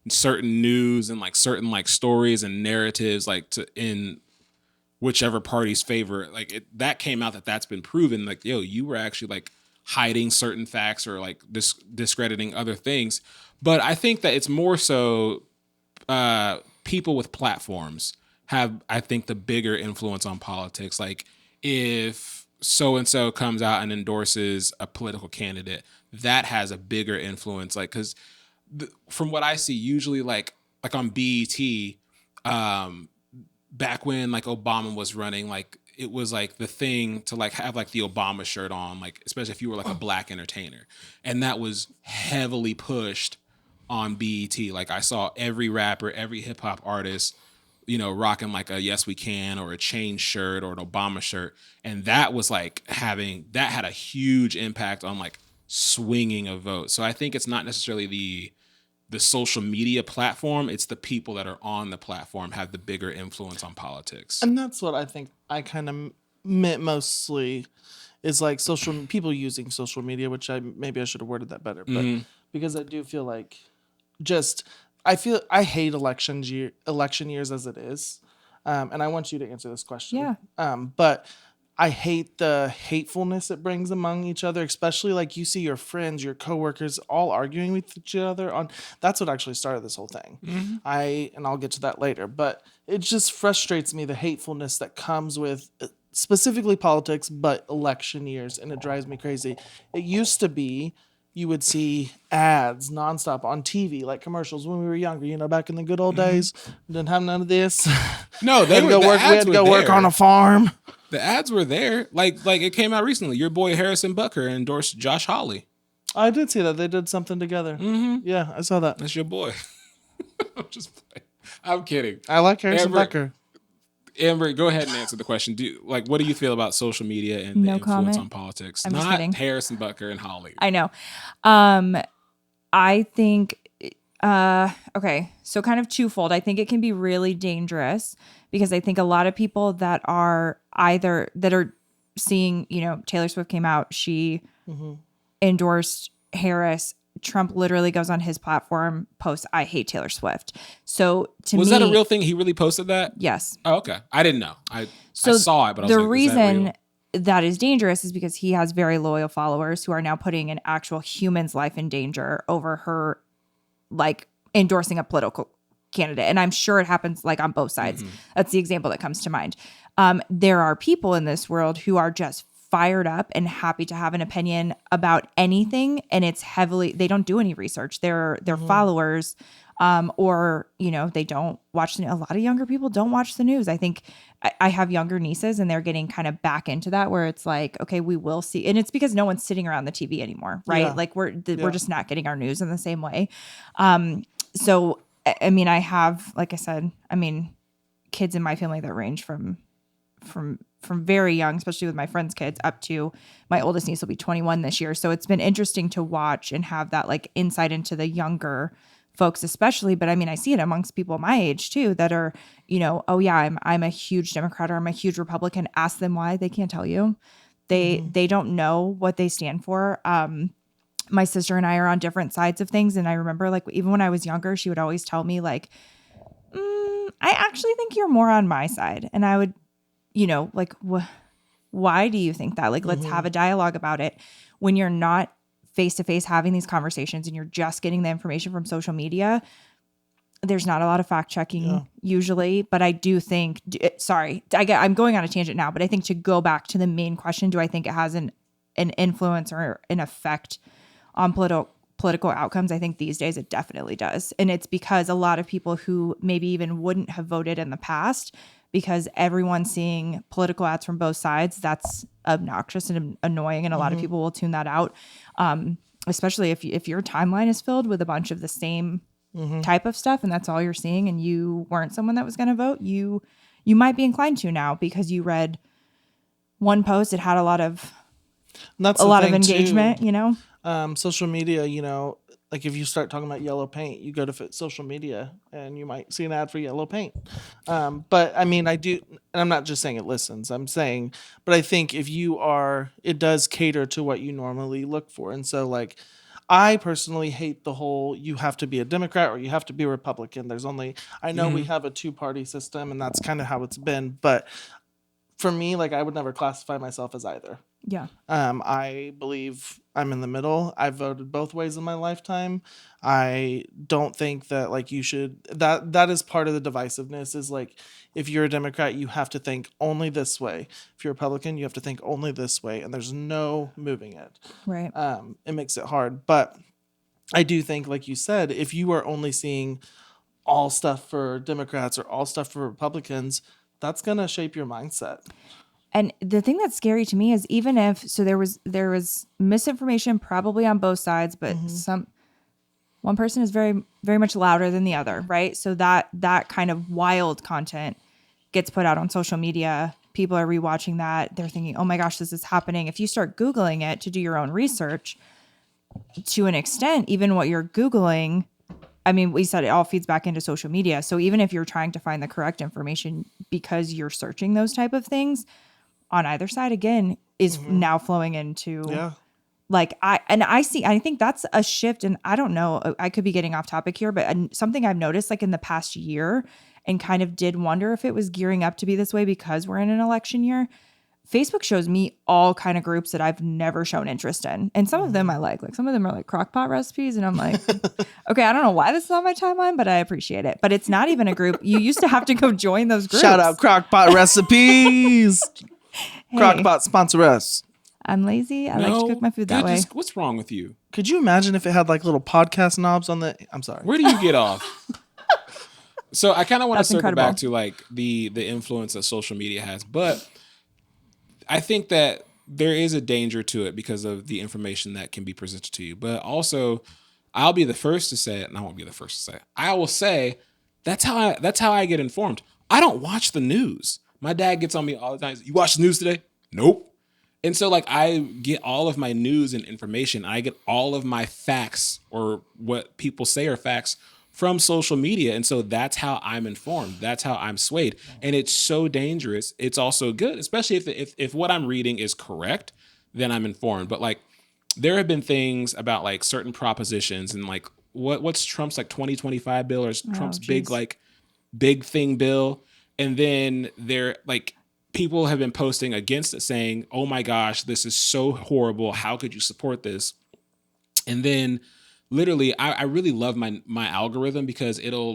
A: certain news and like certain like stories and narratives like in whichever party's favor. Like that came out that's been proven. Like you were actually like hiding certain facts or like discrediting other things. But I think that it's more so people with platforms have, I think, the bigger influence on politics. Like if so-and-so comes out and endorses a political candidate, that has a bigger influence. Like, because from what I see, usually like on BET, back when like Obama was running, like it was like the thing to like have like the Obama shirt on, like especially if you were like a black entertainer, and that was heavily pushed on BET. Like I saw every rapper, every hip hop artist, rocking like a Yes We Can or a Change shirt or an Obama shirt, and that was like that had a huge impact on like swinging a vote. So I think it's not necessarily the social media platform, it's the people that are on the platform have the bigger influence on politics.
B: And that's what I think I kind of meant mostly is like people using social media, which maybe I should have worded that better, but because I do feel like I hate election years as it is. And I want you to answer this question.
C: Yeah.
B: But I hate the hatefulness it brings among each other, especially like you see your friends, your coworkers all arguing with each other on. That's what actually started this whole thing. And I'll get to that later, but it just frustrates me, the hatefulness that comes with specifically politics, but election years. And it drives me crazy. It used to be, you would see ads nonstop on TV, like commercials when we were younger, back in the good old days. Didn't have none of this.
A: No,
B: we had to go work on a farm.
A: The ads were there. Like it came out recently. Your boy Harrison Bucker endorsed Josh Hawley.
B: I did see that they did something together. Mm-hmm. Yeah, I saw that.
A: That's your boy. I'm just playing. I'm kidding.
B: I like Harrison Becker.
A: Amber, go ahead and answer the question. What do you feel about social media and the influence on politics?
C: I'm just
A: Not
C: kidding.
A: Harrison Becker and Holly.
C: I know. I think okay, so kind of twofold. I think it can be really dangerous because I think a lot of people that are seeing, Taylor Swift came out, she endorsed Harris. Trump literally goes on his platform, posts, "I hate Taylor Swift." So
A: Was that a real thing? He really posted that?
C: Yes.
A: Oh, okay. I didn't know. I saw it, but I was
C: the
A: like,
C: reason that is dangerous is because he has very loyal followers who are now putting an actual human's life in danger over her, like, endorsing a political candidate. And I'm sure it happens like on both sides. That's the example that comes to mind. There are people in this world who are just fired up and happy to have an opinion about anything, and it's they don't do any research. They're followers, or they don't watch a lot of younger people don't watch the news. I think I have younger nieces, and they're getting kind of back into that, where it's like, okay, we will see, and it's because no one's sitting around the TV anymore, right?
B: Yeah.
C: Like we're just not getting our news in the same way. So I mean, I have, like I said, kids in my family that range from very young, especially with my friends' kids, up to my oldest niece will be 21 this year. So it's been interesting to watch and have that like insight into the younger folks, especially. But I see it amongst people my age too, that are, oh yeah, I'm a huge Democrat or I'm a huge Republican. Ask them why. They can't tell you. They don't know what they stand for. My sister and I are on different sides of things. And I remember, like, even when I was younger, she would always tell me, like, I actually think you're more on my side. And I would, like, why do you think that? Like, let's have a dialogue about it. When you're not face to face having these conversations and you're just getting the information from social media, there's not a lot of fact checking usually. But I do think, I'm going on a tangent now, but I think to go back to the main question, do I think it has an influence or an effect on political outcomes? I think these days it definitely does. And it's because a lot of people who maybe even wouldn't have voted in the past, because everyone's seeing political ads from both sides, that's obnoxious and annoying, and a lot of people will tune that out, especially if your timeline is filled with a bunch of the same type of stuff and that's all you're seeing, and you weren't someone that was going to vote, you might be inclined to now because you read one post, it had a lot of engagement too.
B: Social media, like if you start talking about yellow paint, you go to social media and you might see an ad for yellow paint. But I do, and I'm not just saying it listens, I'm saying, but I think it does cater to what you normally look for. And so, like, I personally hate the whole, you have to be a Democrat or you have to be a Republican. I know we have a 2-party system and that's kind of how it's been, but for me, like, I would never classify myself as either.
C: Yeah.
B: I believe I'm in the middle. I've voted both ways in my lifetime. I don't think that, like, you should, that is part of the divisiveness, is like, if you're a Democrat, you have to think only this way. If you're a Republican, you have to think only this way, and there's no moving it.
C: Right.
B: It makes it hard. But I do think, like you said, if you are only seeing all stuff for Democrats or all stuff for Republicans, that's going to shape your mindset.
C: And the thing that's scary to me is, even if, so there was misinformation probably on both sides, but one person is very, very much louder than the other, right? So that kind of wild content gets put out on social media. People are rewatching that. They're thinking, oh my gosh, this is happening. If you start Googling it to do your own research, to an extent, even what you're Googling, we said it all feeds back into social media. So even if you're trying to find the correct information because you're searching those type of things, on either side, again, is now flowing into, like, I think that's a shift. And I don't know, I could be getting off topic here, but something I've noticed, like, in the past year, and kind of did wonder if it was gearing up to be this way because we're in an election year. Facebook shows me all kind of groups that I've never shown interest in. And some of them I like some of them are like crockpot recipes. And I'm like, okay, I don't know why this is on my timeline, but I appreciate it. But it's not even a group. You used to have to go join those groups.
B: Shout out crockpot recipes.
C: Hey,
B: Crockpot, sponsor us.
C: I'm lazy. I like to cook my food that way.
A: What's wrong with you?
B: Could you imagine if it had like little podcast knobs on the? I'm sorry.
A: Where do you get off? So I kind of want to circle
C: incredible.
A: back to, like, the influence that social media has, but I think that there is a danger to it because of the information that can be presented to you. But also, I'll be the first to say it, and I won't be the first to say it. I will say that's how I get informed. I don't watch the news. My dad gets on me all the time. You watch the news today? Nope. And so like I get all of my news and information. I get all of my facts or what people say are facts from social media. And so that's how I'm informed. That's how I'm swayed. And it's so dangerous. It's also good, especially if what I'm reading is correct, then I'm informed. But like there have been things about like certain propositions and like what's Trump's like 2025 bill or Trump's big thing bill. And then they're like, people have been posting against it saying, oh my gosh, this is so horrible. How could you support this? And then literally, I really love my algorithm because it'll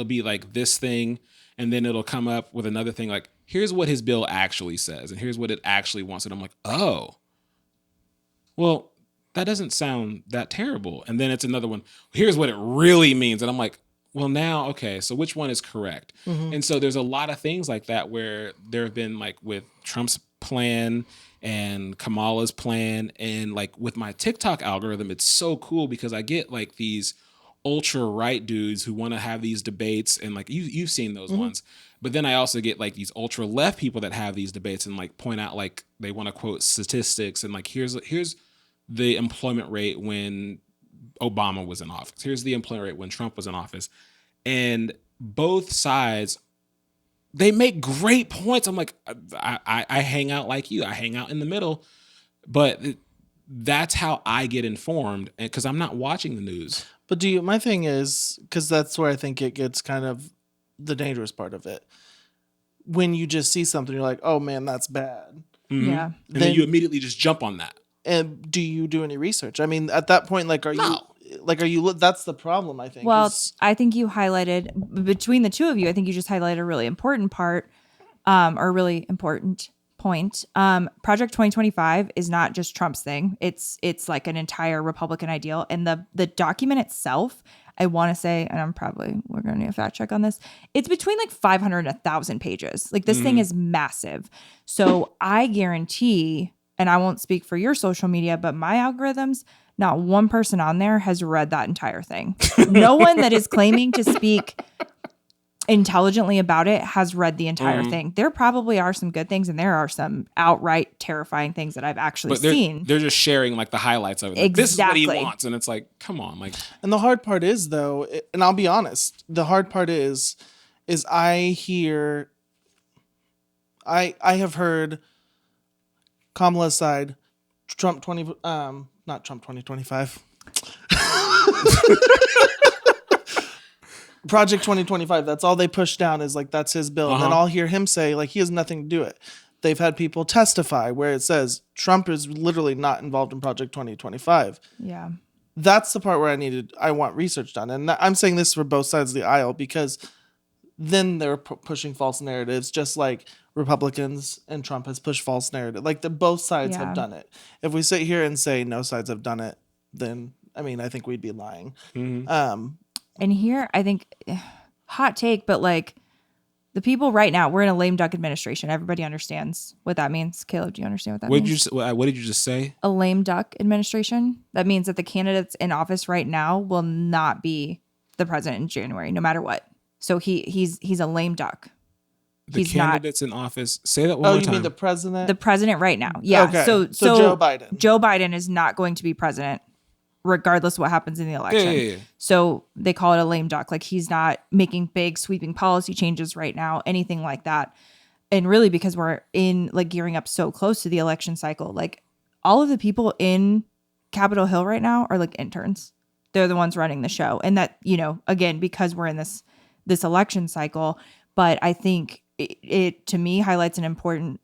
A: be like this thing. And then it'll come up with another thing. Like, here's what his bill actually says. And here's what it actually wants. And I'm like, oh, well, that doesn't sound that terrible. And then it's another one. Here's what it really means. And I'm like, well, now, okay, so which one is correct? Mm-hmm. And so there's a lot of things like that where there have been like with Trump's plan and Kamala's plan. And like with my TikTok algorithm, it's so cool because I get like these ultra right dudes who want to have these debates. And like you've seen those ones. But then I also get like these ultra left people that have these debates and like point out like they want to quote statistics and like here's the employment rate when Obama was in office. Here's the employment rate when Trump was in office. And both sides, they make great points. I'm like, I hang out like you. I hang out in the middle. But that's how I get informed because I'm not watching the news.
B: But my thing is, because that's where I think it gets kind of the dangerous part of it. When you just see something, you're like, oh man, that's bad.
A: Mm-hmm.
C: Yeah.
A: And then you immediately just jump on that.
B: And do you do any research? I mean, at that point, like, are you, that's the problem, I think.
C: Well, I think you highlighted, between the two of you, I think you just highlighted a really important part, or a really important point. Project 2025 is not just Trump's thing. It's like an entire Republican ideal. And the document itself, I want to say, and we're going to need a fact check on this. It's between like 500 and 1,000 pages. Like this thing is massive. So I guarantee, and I won't speak for your social media, but my algorithms, not one person on there has read that entire thing. No one that is claiming to speak intelligently about it has read the entire thing. There probably are some good things, and there are some outright terrifying things that I've actually seen.
A: They're just sharing like the highlights of it. Like, this is what he wants, and it's like, come on, like.
B: And the hard part is, though, and I'll be honest, the hard part is I have heard Kamala's side, not Trump 2025. Project 2025. That's all they push down is like, that's his bill. And then I'll hear him say like, he has nothing to do it. They've had people testify where it says Trump is literally not involved in Project 2025.
C: Yeah.
B: That's the part where I want research done. And I'm saying this for both sides of the aisle because then they're pushing false narratives, just like Republicans and Trump has pushed false narrative. Like both sides have done it. If we sit here and say no sides have done it, then I think we'd be lying.
A: Mm-hmm.
C: And here, I think, hot take, but like the people right now, we're in a lame duck administration. Everybody understands what that means. Caleb, do you understand what that means?
A: What did you just say?
C: A lame duck administration. That means that the candidates in office right now will not be the president in January, no matter what. So he's a lame duck.
A: He's candidates in office. Say that one more time.
B: You mean the president?
C: The president right now. Yeah.
B: Okay.
C: So
B: Joe Biden.
C: Joe Biden is not going to be president regardless of what happens in the election.
A: Yeah.
C: So they call it a lame duck. Like he's not making big sweeping policy changes right now, anything like that. And really because we're in like gearing up so close to the election cycle, like all of the people in Capitol Hill right now are like interns. They're the ones running the show. And that, again, because we're in this election cycle, but I think it to me highlights an important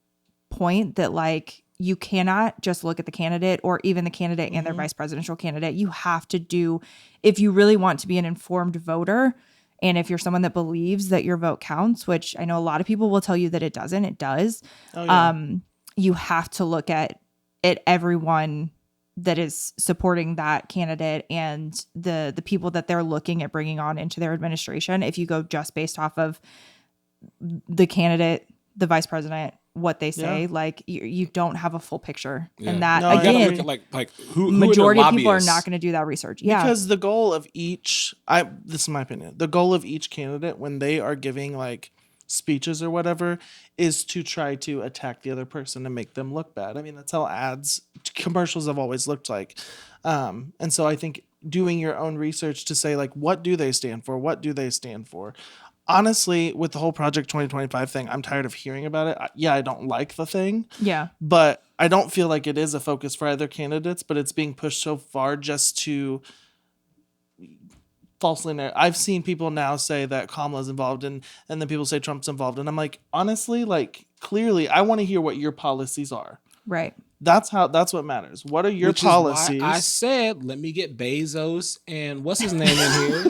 C: point that like you cannot just look at the candidate or even the candidate and their vice presidential candidate. You have to if you really want to be an informed voter, and if you're someone that believes that your vote counts, which I know a lot of people will tell you that it doesn't, it does. Oh, yeah. You have to look at everyone that is supporting that candidate and the people that they're looking at bringing on into their administration. If you go just based off of the candidate, the vice president, what they say.
B: Yeah.
C: Like you don't have a full picture,
A: Yeah.
C: and that
B: No, I
A: You gotta
C: again,
A: look at like who
C: majority
A: are
C: of
A: the
C: people are
A: lobbyists?
C: not going to do that research. Yeah,
B: Because the goal of each, this is my opinion, the goal of each candidate when they are giving like speeches or whatever is to try to attack the other person and make them look bad. I mean, that's how commercials have always looked like. And so I think doing your own research to say like, what do they stand for? What do they stand for? Honestly, with the whole Project 2025 thing, I'm tired of hearing about it. Yeah, I don't like the thing.
C: yeah.
B: But I don't feel like it is a focus for either candidates, but it's being pushed so far just to falsely I've seen people now say that Kamala's involved and then people say Trump's involved. And I'm like, honestly, like clearly I want to hear what your policies are.
C: Right.
B: That's what matters. What are your
A: Which
B: policies?
A: is why I said, let me get Bezos and what's his name in here.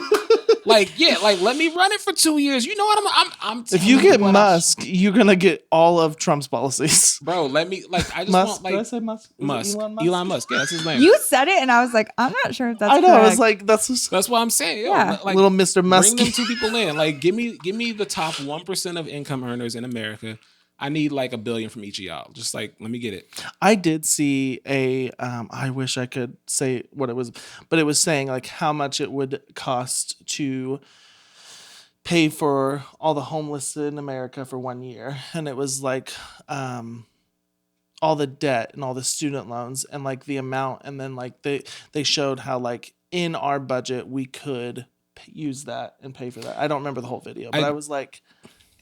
A: Like, yeah, like let me run it for 2 years. You know what I'm
B: if you get
A: what
B: Musk, you're gonna get all of Trump's policies.
A: bro, let me I just
B: Musk,
A: want like
B: did I say Musk? Is it
A: Elon Musk. Yeah, that's his name.
C: You said it, and I was like, I'm not sure if that's.
B: I know. I was
C: correct.
B: like, that's
A: That's what I'm saying. Yo,
C: Yeah.
A: like,
B: little Mr. Musk.
A: bring them 2 people in. Like, give me the top 1% of income earners in America. I need like $1 billion from each of y'all. Just like, let me get it.
B: I did see a. I wish I could say what it was, but it was saying like how much it would cost to pay for all the homeless in America for 1 year, and it was like all the debt and all the student loans and like the amount, and then like they showed how like in our budget we could use that and pay for that. I don't remember the whole video, but I was like,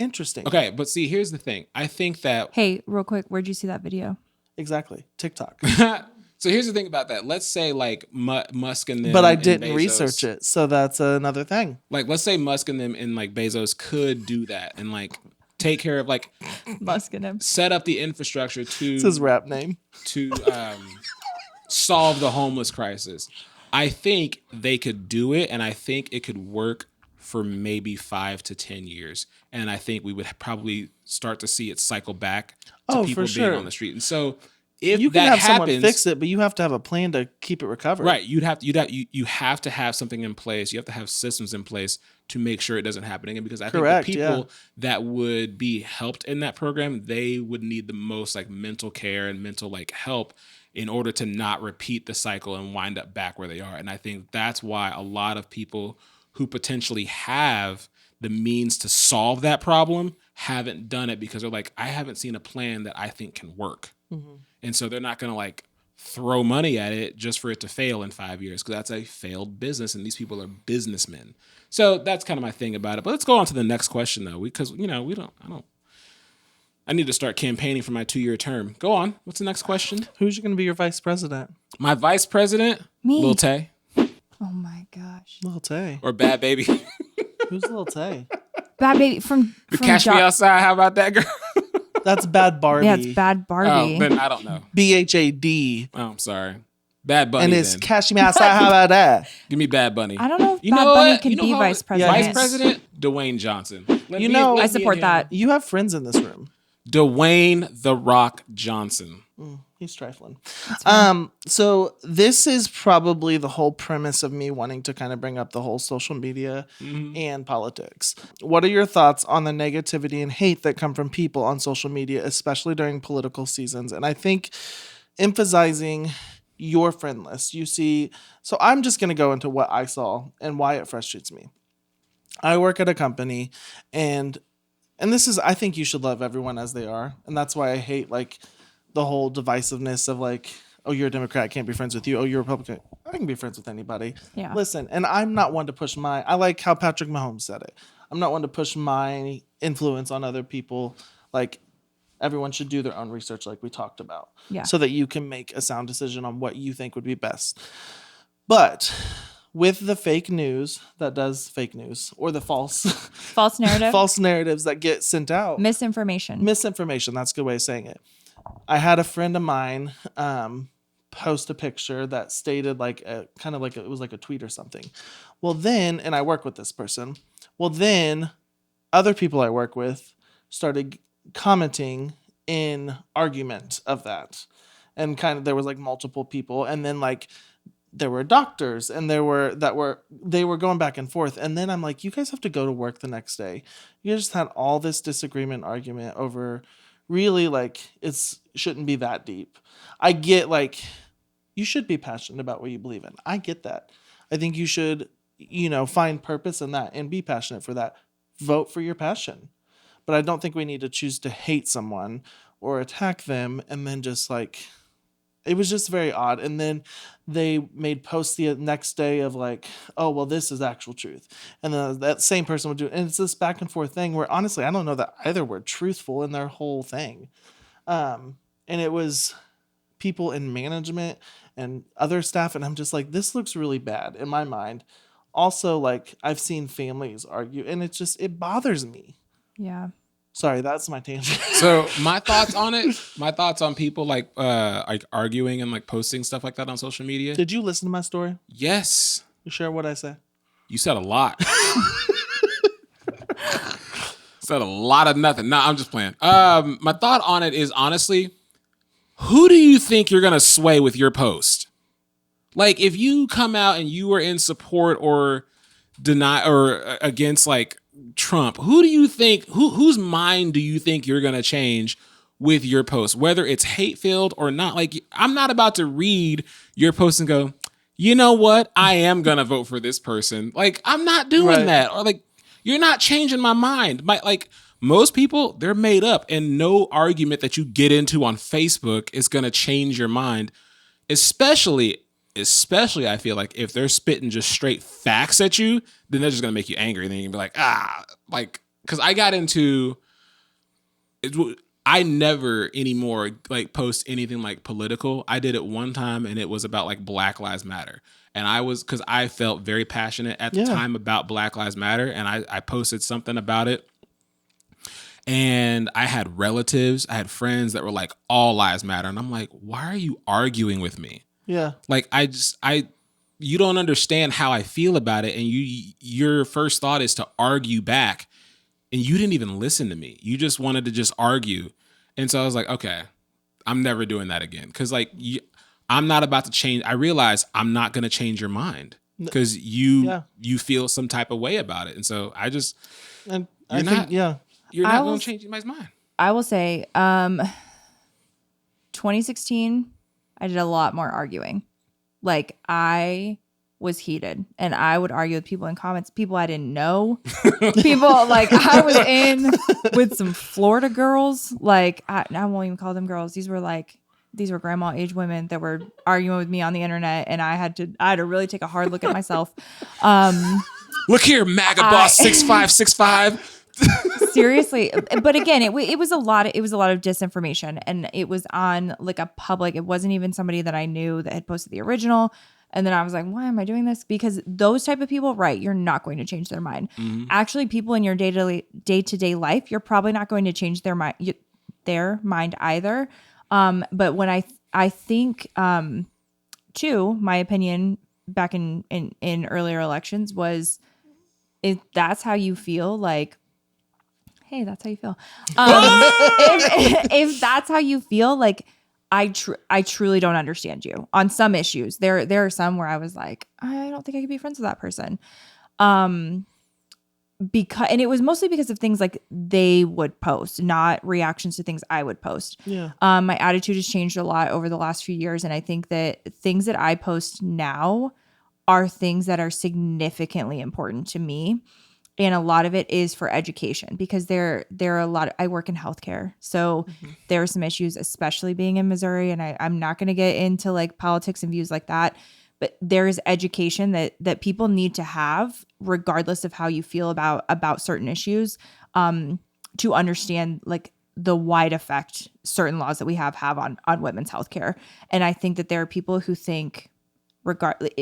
B: interesting.
A: Okay, but see, here's the thing. I think that
C: Hey, real quick, where'd you see that video?
B: Exactly, TikTok.
A: so here's the thing about that. Let's say like Musk and them,
B: But I
A: and
B: didn't
A: Bezos,
B: research it, so that's another thing.
A: Like, let's say Musk and them and like Bezos could do that and like take care of like
C: Musk and him.
A: set up the infrastructure to
B: It's his rap name.
A: to solve the homeless crisis. I think they could do it, and I think it could work for maybe 5 to 10 years. And I think we would probably start to see it cycle back to
B: Oh,
A: people
B: for
A: being
B: sure.
A: on the street. And so if
B: You can
A: that
B: have
A: happens,
B: someone fix it, but you have to have a plan to keep it recovered.
A: right, you have to have something in place. You have to have systems in place to make sure it doesn't happen again. Because I
B: Correct,
A: think the people
B: yeah.
A: that would be helped in that program, they would need the most like mental care and mental like help in order to not repeat the cycle and wind up back where they are. And I think that's why a lot of people who potentially have the means to solve that problem haven't done it because they're like, I haven't seen a plan that I think can work.
B: Mm-hmm.
A: And so they're not going to like throw money at it just for it to fail in 5 years, because that's a failed business and these people are businessmen. So that's kind of my thing about it. But let's go on to the next question though, because I need to start campaigning for my 2-year term. Go on. What's the next question?
B: Who's going to be your vice president?
A: My vice president,
C: Me.
A: Lil Tay
C: Oh my gosh.
B: Lil Tay.
A: or Bad Baby.
B: Who's Lil Tay?
C: Bad Baby from
A: Catch me outside. How about that, girl?
B: That's Bad Barbie.
C: Yeah, it's Bad Barbie.
A: Oh, then I don't know.
B: BHAD.
A: Oh, I'm sorry. Bad Bunny.
B: And it's
A: then.
B: Cash Me Outside. How about that?
A: Give me Bad Bunny.
C: I don't know if
A: You
C: Bad
A: know
C: Bunny
A: what?
C: can
A: You know
C: be
A: how-
C: vice president.
A: Vice President, Dwayne Johnson.
B: You know-
C: I support that.
B: You have friends in this room.
A: Dwayne The Rock Johnson.
B: He's trifling. So this is probably the whole premise of me wanting to kind of bring up the whole social media and politics. What are your thoughts on the negativity and hate that come from people on social media, especially during political seasons? And I think emphasizing your friend list. You see, so I'm just going to go into what I saw and why it frustrates me. I work at a company and this is, I think you should love everyone as they are. And that's why I hate like the whole divisiveness of like, oh, you're a Democrat, I can't be friends with you. Oh, you're a Republican, I can be friends with anybody.
C: Yeah.
B: Listen, and I'm not one to push I like how Patrick Mahomes said it. I'm not one to push my influence on other people. Like everyone should do their own research like we talked about.
C: Yeah.
B: So that you can make a sound decision on what you think would be best. But with the fake news that does fake news or the false
C: narrative.
B: false narratives that get sent out.
C: Misinformation.
B: Misinformation, that's a good way of saying it. I had a friend of mine post a picture that stated like it was like a tweet or something. Well then, and I work with this person. Well then, other people I work with started commenting in argument of that. And kind of there was like multiple people, and then like there were doctors and they were going back and forth. And then I'm like, you guys have to go to work the next day. You just had all this disagreement argument over really like shouldn't be that deep. I get like you should be passionate about what you believe in. I get that. I think you should, find purpose in that and be passionate for that. Vote for your passion. But I don't think we need to choose to hate someone or attack them and then just like it was just very odd. And then they made posts the next day of like, oh, well, this is actual truth. And then that same person would do it. And it's this back and forth thing where honestly, I don't know that either were truthful in their whole thing. And it was people in management and other staff. And I'm just like, this looks really bad in my mind. Also, like I've seen families argue and it bothers me.
C: Yeah.
B: Sorry, that's my tangent.
A: So my thoughts on people like arguing and like posting stuff like that on social media.
B: Did you listen to my story?
A: Yes.
B: You share what I say?
A: You said a lot. Said a lot of nothing. No, I'm just playing. My thought on it is honestly, who do you think you're gonna sway with your post? Like if you come out and you are in support or deny or against like Trump, who do you think whose mind do you think you're gonna change with your post, whether it's hate filled or not? Like I'm not about to read your post and go, you know what, I am gonna vote for this person. Like I'm not doing that. Or like you're not changing my mind. Like most people, they're made up, and no argument that you get into on Facebook is gonna change your mind. Especially I feel like if they're spitting just straight facts at you, then they're just gonna make you angry. And then you can be like, because I got into it. I never anymore like post anything like political. I did it one time and it was about like Black Lives Matter. And because I felt very passionate at the time about Black Lives Matter. And I posted something about it. And I had relatives, I had friends that were like, all lives matter. And I'm like, why are you arguing with me?
B: Yeah.
A: Like you don't understand how I feel about it. And your first thought is to argue back. And you didn't even listen to me. You just wanted to just argue. And so I was like, okay, I'm never doing that again. Cause like I'm not about to change. I realize I'm not going to change your mind because you feel some type of way about it. And so I just,
B: and
A: you're not going to change anybody's mind.
C: I will say, 2016, I did a lot more arguing. Like I was heated and I would argue with people in comments, people I didn't know. People like I was in with some Florida girls. Like I won't even call them girls. These were grandma age women that were arguing with me on the internet, and I had to really take a hard look at myself.
A: Look here, MAGA boss 6565.
C: Seriously, but again, it was a lot of disinformation, and it was on like a public. It wasn't even somebody that I knew that had posted the original. And then I was like, why am I doing this? Because those type of people, right, you're not going to change their mind. Mm-hmm. Actually, people in your day-to-day life, you're probably not going to change their mind either. But when I think, too, my opinion back in earlier elections was, if that's how you feel, like, hey, that's how you feel. If that's how you feel, like, I truly don't understand you on some issues. There are some where I was like, I don't think I could be friends with that person. And it was mostly because of things like they would post, not reactions to things I would post.
B: Yeah.
C: My attitude has changed a lot over the last few years. And I think that things that I post now are things that are significantly important to me. And a lot of it is for education, because there are a lot I work in healthcare. So there are some issues, especially being in Missouri. And I'm not going to get into like politics and views like that. But there is education that people need to have, regardless of how you feel about certain issues, to understand like the wide effect certain laws that we have on women's healthcare. And I think that there are people who think,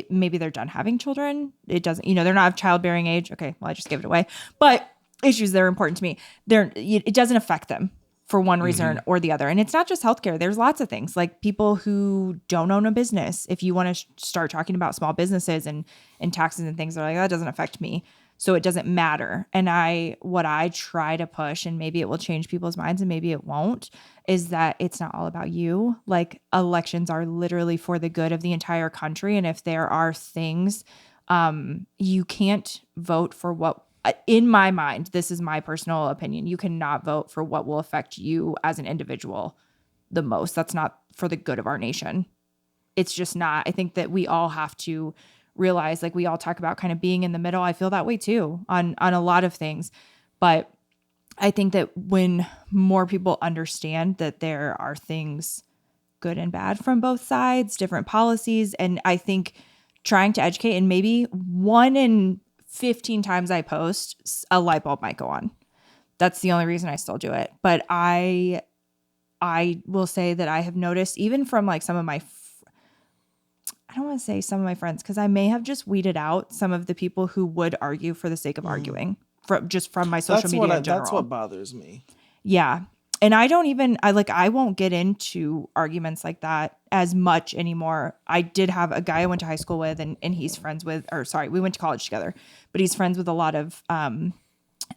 C: maybe they're done having children. It doesn't, they're not of childbearing age. Okay, well, I just gave it away. But issues that are important to me, it doesn't affect them for one reason or the other. And it's not just healthcare. There's lots of things, like people who don't own a business. If you want to start talking about small businesses and taxes and things, they're like, that doesn't affect me, so it doesn't matter. And what I try to push, and maybe it will change people's minds and maybe it won't, is that it's not all about you. Like, elections are literally for the good of the entire country. And if there are things, you can't vote for what in my mind, this is my personal opinion. You cannot vote for what will affect you as an individual the most. That's not for the good of our nation. It's just not. I think that we all have to realize, like we all talk about kind of being in the middle. I feel that way too on a lot of things. But I think that when more people understand that there are things good and bad from both sides, different policies, and I think trying to educate, and maybe 1 in 15 times I post, a light bulb might go on. That's the only reason I still do it. But I will say that I have noticed, even from like some of my I don't want to say some of my friends, because I may have just weeded out some of the people who would argue for the sake of arguing from my social media in general.
B: That's what bothers me.
C: Yeah. And I won't get into arguments like that as much anymore. I did have a guy I went to high school with and he's friends with, we went to college together, but he's friends with a lot of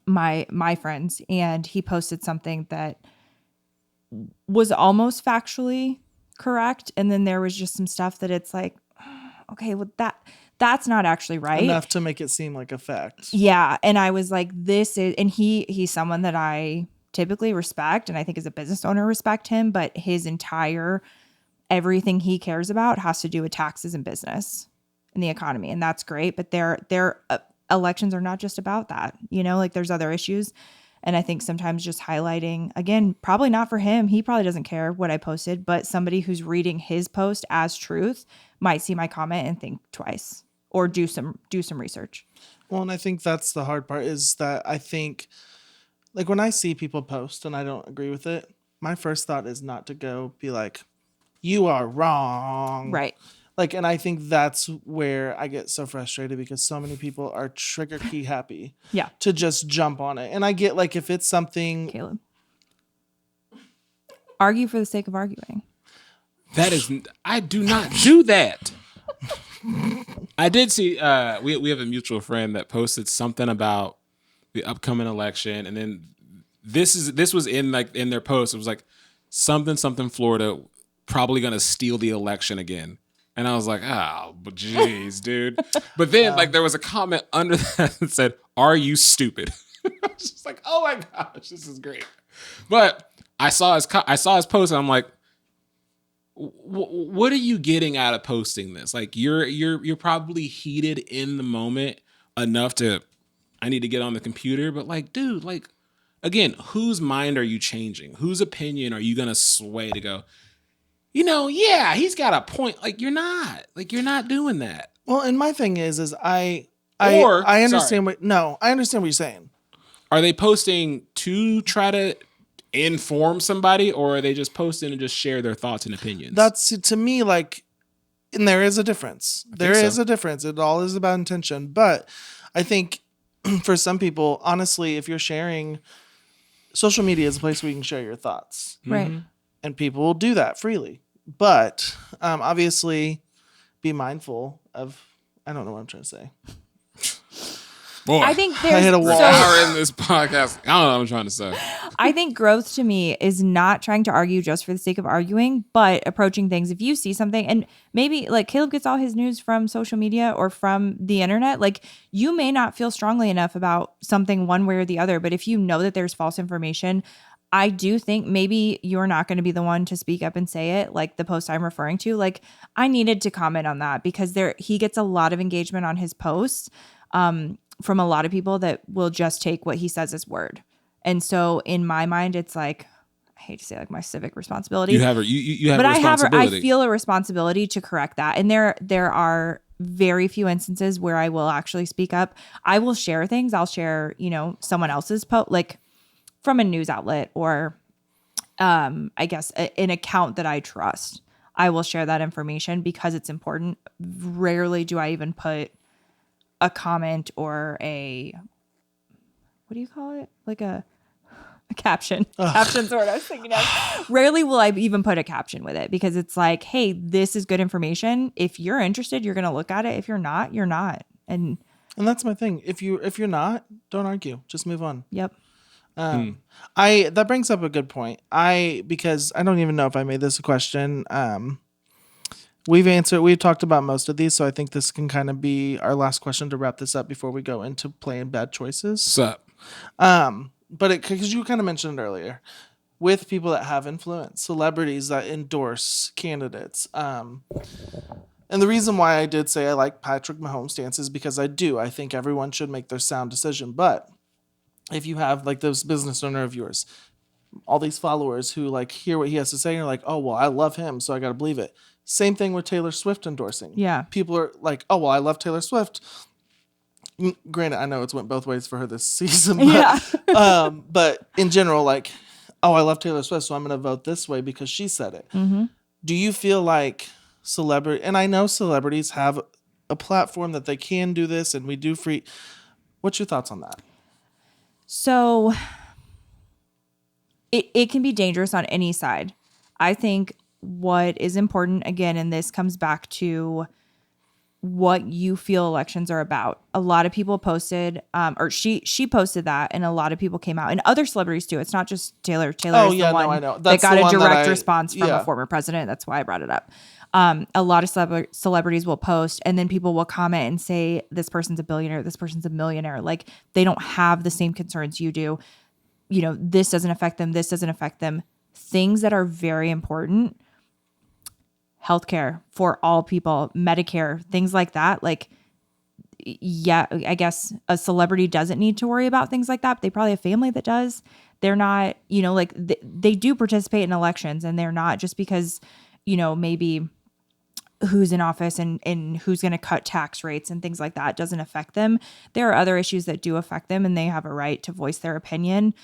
C: my friends. And he posted something that was almost factually correct. And then there was just some stuff that it's like, okay, well that's not actually right.
B: Enough to make it seem like a fact.
C: Yeah. And I was like, he's someone that I typically respect, and I think as a business owner respect him, but his entire everything he cares about has to do with taxes and business and the economy, and that's great, but their elections are not just about that, like there's other issues. And I think sometimes just highlighting, again, probably not for him, he probably doesn't care what I posted, but somebody who's reading his post as truth might see my comment and think twice or do some research.
B: Well, and I think that's the hard part, is that I think, like, when I see people post and I don't agree with it, my first thought is not to go be like, you are wrong.
C: Right.
B: Like, and I think that's where I get so frustrated, because so many people are trigger key happy.
C: Yeah.
B: To just jump on it. And I get, like, if it's something.
C: Caleb. Argue for the sake of arguing.
A: I do not do that. I did see, we have a mutual friend that posted something about the upcoming election, and then this was in their post. It was like something Florida probably gonna steal the election again, and I was like, but jeez, dude. But then there was a comment under that that said, "Are you stupid?" I was just like, oh my gosh, this is great. But I saw his post, and I'm like, what are you getting out of posting this? Like you're probably heated in the moment enough to, I need to get on the computer, but like, dude, like, again, whose mind are you changing? Whose opinion are you gonna sway to go, yeah, he's got a point. Like you're not doing that.
B: Well, and my thing is I understand I understand what you're saying.
A: Are they posting to try to inform somebody, or are they just posting to just share their thoughts and opinions?
B: That's, to me, like, and there is a difference. There is a difference. It all is about intention. But I think for some people, honestly, if you're sharing, social media is a place where you can share your thoughts.
C: Right.
B: And people will do that freely. But obviously be mindful of, I don't know what I'm trying to say.
A: Boy,
C: I think
B: I hit a wall.
A: Hour in this podcast. I don't know what I'm trying to say.
C: I think growth to me is not trying to argue just for the sake of arguing, but approaching things. If you see something, and maybe like Caleb gets all his news from social media or from the internet, like you may not feel strongly enough about something one way or the other, but if you know that there's false information, I do think maybe you're not going to be the one to speak up and say it, like the post I'm referring to. Like I needed to comment on that because he gets a lot of engagement on his posts from a lot of people that will just take what he says as word. And so in my mind, it's like, I hate to say like my civic responsibility.
A: You have a responsibility.
C: I feel a responsibility to correct that. And there are very few instances where I will actually speak up. I will share things. I'll share, someone else's post, like from a news outlet or I guess an account that I trust. I will share that information because it's important. Rarely do I even put a comment or what do you call it? Like a caption. Caption's the word I was thinking of. Rarely will I even put a caption with it because it's like, hey, this is good information. If you're interested, you're going to look at it. If you're not, you're not. And
B: that's my thing. If you're not, don't argue. Just move on.
C: Yep.
B: That brings up a good point. Because I don't even know if I made this a question. We've talked about most of these, so I think this can kind of be our last question to wrap this up before we go into playing bad choices.
A: Sup?
B: But because you kind of mentioned it earlier, with people that have influence, celebrities that endorse candidates. And the reason why I did say I like Patrick Mahomes' stance is because I do. I think everyone should make their sound decision. But if you have like this business owner of yours, all these followers who like hear what he has to say, and you're like, oh, well, I love him, so I got to believe it. Same thing with Taylor Swift endorsing.
C: Yeah.
B: People are like, oh, well, I love Taylor Swift. Granted, I know it's went both ways for her this season. But,
C: Yeah.
B: but in general, like, oh, I love Taylor Swift, so I'm going to vote this way because she said it.
C: Mm-hmm.
B: Do you feel like celebrity, and I know celebrities have a platform that they can do this and we do free. What's your thoughts on that?
C: So it can be dangerous on any side. I think what is important, again, and this comes back to what you feel elections are about. A lot of people posted, or she posted that, and a lot of people came out, and other celebrities too. It's not just Taylor. Taylor is the one
B: no, I know.
C: that
B: That's
C: got
B: the
C: a
B: one that
C: direct response from
B: yeah.
C: a former president. That's why I brought it up. A lot of celebrities will post, and then people will comment and say, this person's a billionaire, this person's a millionaire. Like, they don't have the same concerns you do. You know, this doesn't affect them. This doesn't affect them. Things that are very important. Healthcare for all people, Medicare, things like that. Like, yeah, I guess a celebrity doesn't need to worry about things like that, but they probably have family that does. They're not, you know, like they do participate in elections, and they're not just because, you know, maybe who's in office and who's going to cut tax rates and things like that doesn't affect them. There are other issues that do affect them, and they have a right to voice their opinion.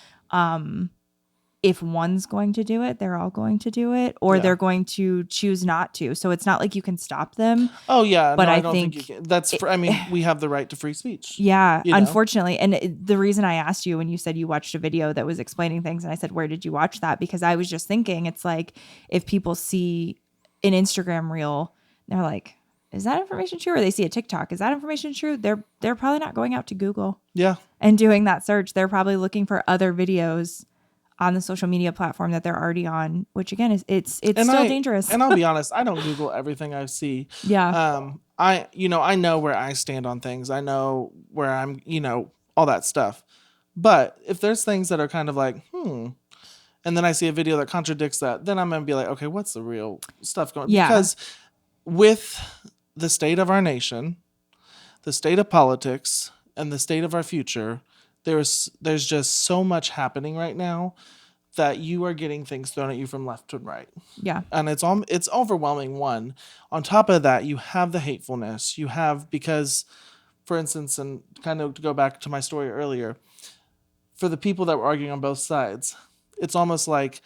C: If one's going to do it, they're all going to do it, or they're going to choose not to. So it's not like you can stop them.
B: Oh yeah,
C: but
B: no,
C: I
B: don't
C: think
B: you can. That's. I mean, we have the right to free speech.
C: Yeah,
B: you know?
C: Unfortunately. And the reason I asked you when you said you watched a video that was explaining things, and I said, where did you watch that? Because I was just thinking, it's like if people see an Instagram reel, they're like, is that information true? Or they see a TikTok, is that information true? They're probably not going out to Google and doing that search. They're probably looking for other videos on the social media platform that they're already on, which again is it's still dangerous.
B: And I'll be honest, I don't Google everything I see.
C: Yeah.
B: I know where I stand on things. I know where I'm, all that stuff. But if there's things that are kind of like, and then I see a video that contradicts that, then I'm going to be like, okay, what's the real stuff going on?
C: Yeah.
B: Because with the state of our nation, the state of politics, and the state of our future, there's just so much happening right now that you are getting things thrown at you from left to right.
C: Yeah.
B: And it's overwhelming. One, on top of that, you have the hatefulness. You have, because, for instance, and kind of to go back to my story earlier, for the people that were arguing on both sides, it's almost like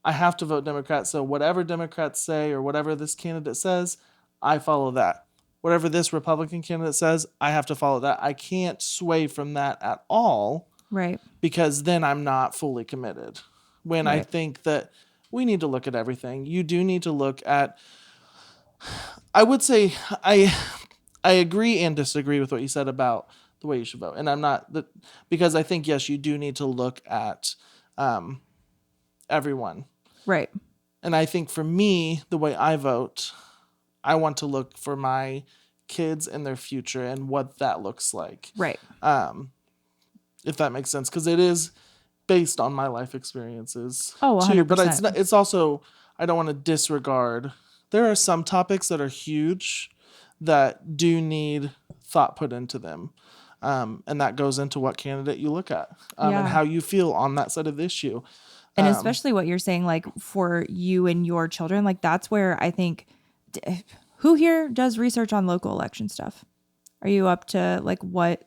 B: I have to vote Democrat. So whatever Democrats say or whatever this candidate says, I follow that. Whatever this Republican candidate says, I have to follow that. I can't sway from that at all.
C: Right.
B: Because then I'm not fully committed. When I think that we need to look at everything. You do need to look at, I would say, I agree and disagree with what you said about the way you should vote. And I'm not, because I think, yes, you do need to look at everyone.
C: Right.
B: And I think for me, the way I vote, I want to look for my kids and their future and what that looks like.
C: Right.
B: If that makes sense. Because it is based on my life experiences.
C: Oh, 100%.
B: Too. But it's also, I don't want to disregard. There are some topics that are huge that do need thought put into them. And that goes into what candidate you look at and how you feel on that side of the issue.
C: And especially what you're saying, like for you and your children, like that's where I think, who here does research on local election stuff? Are you up to like what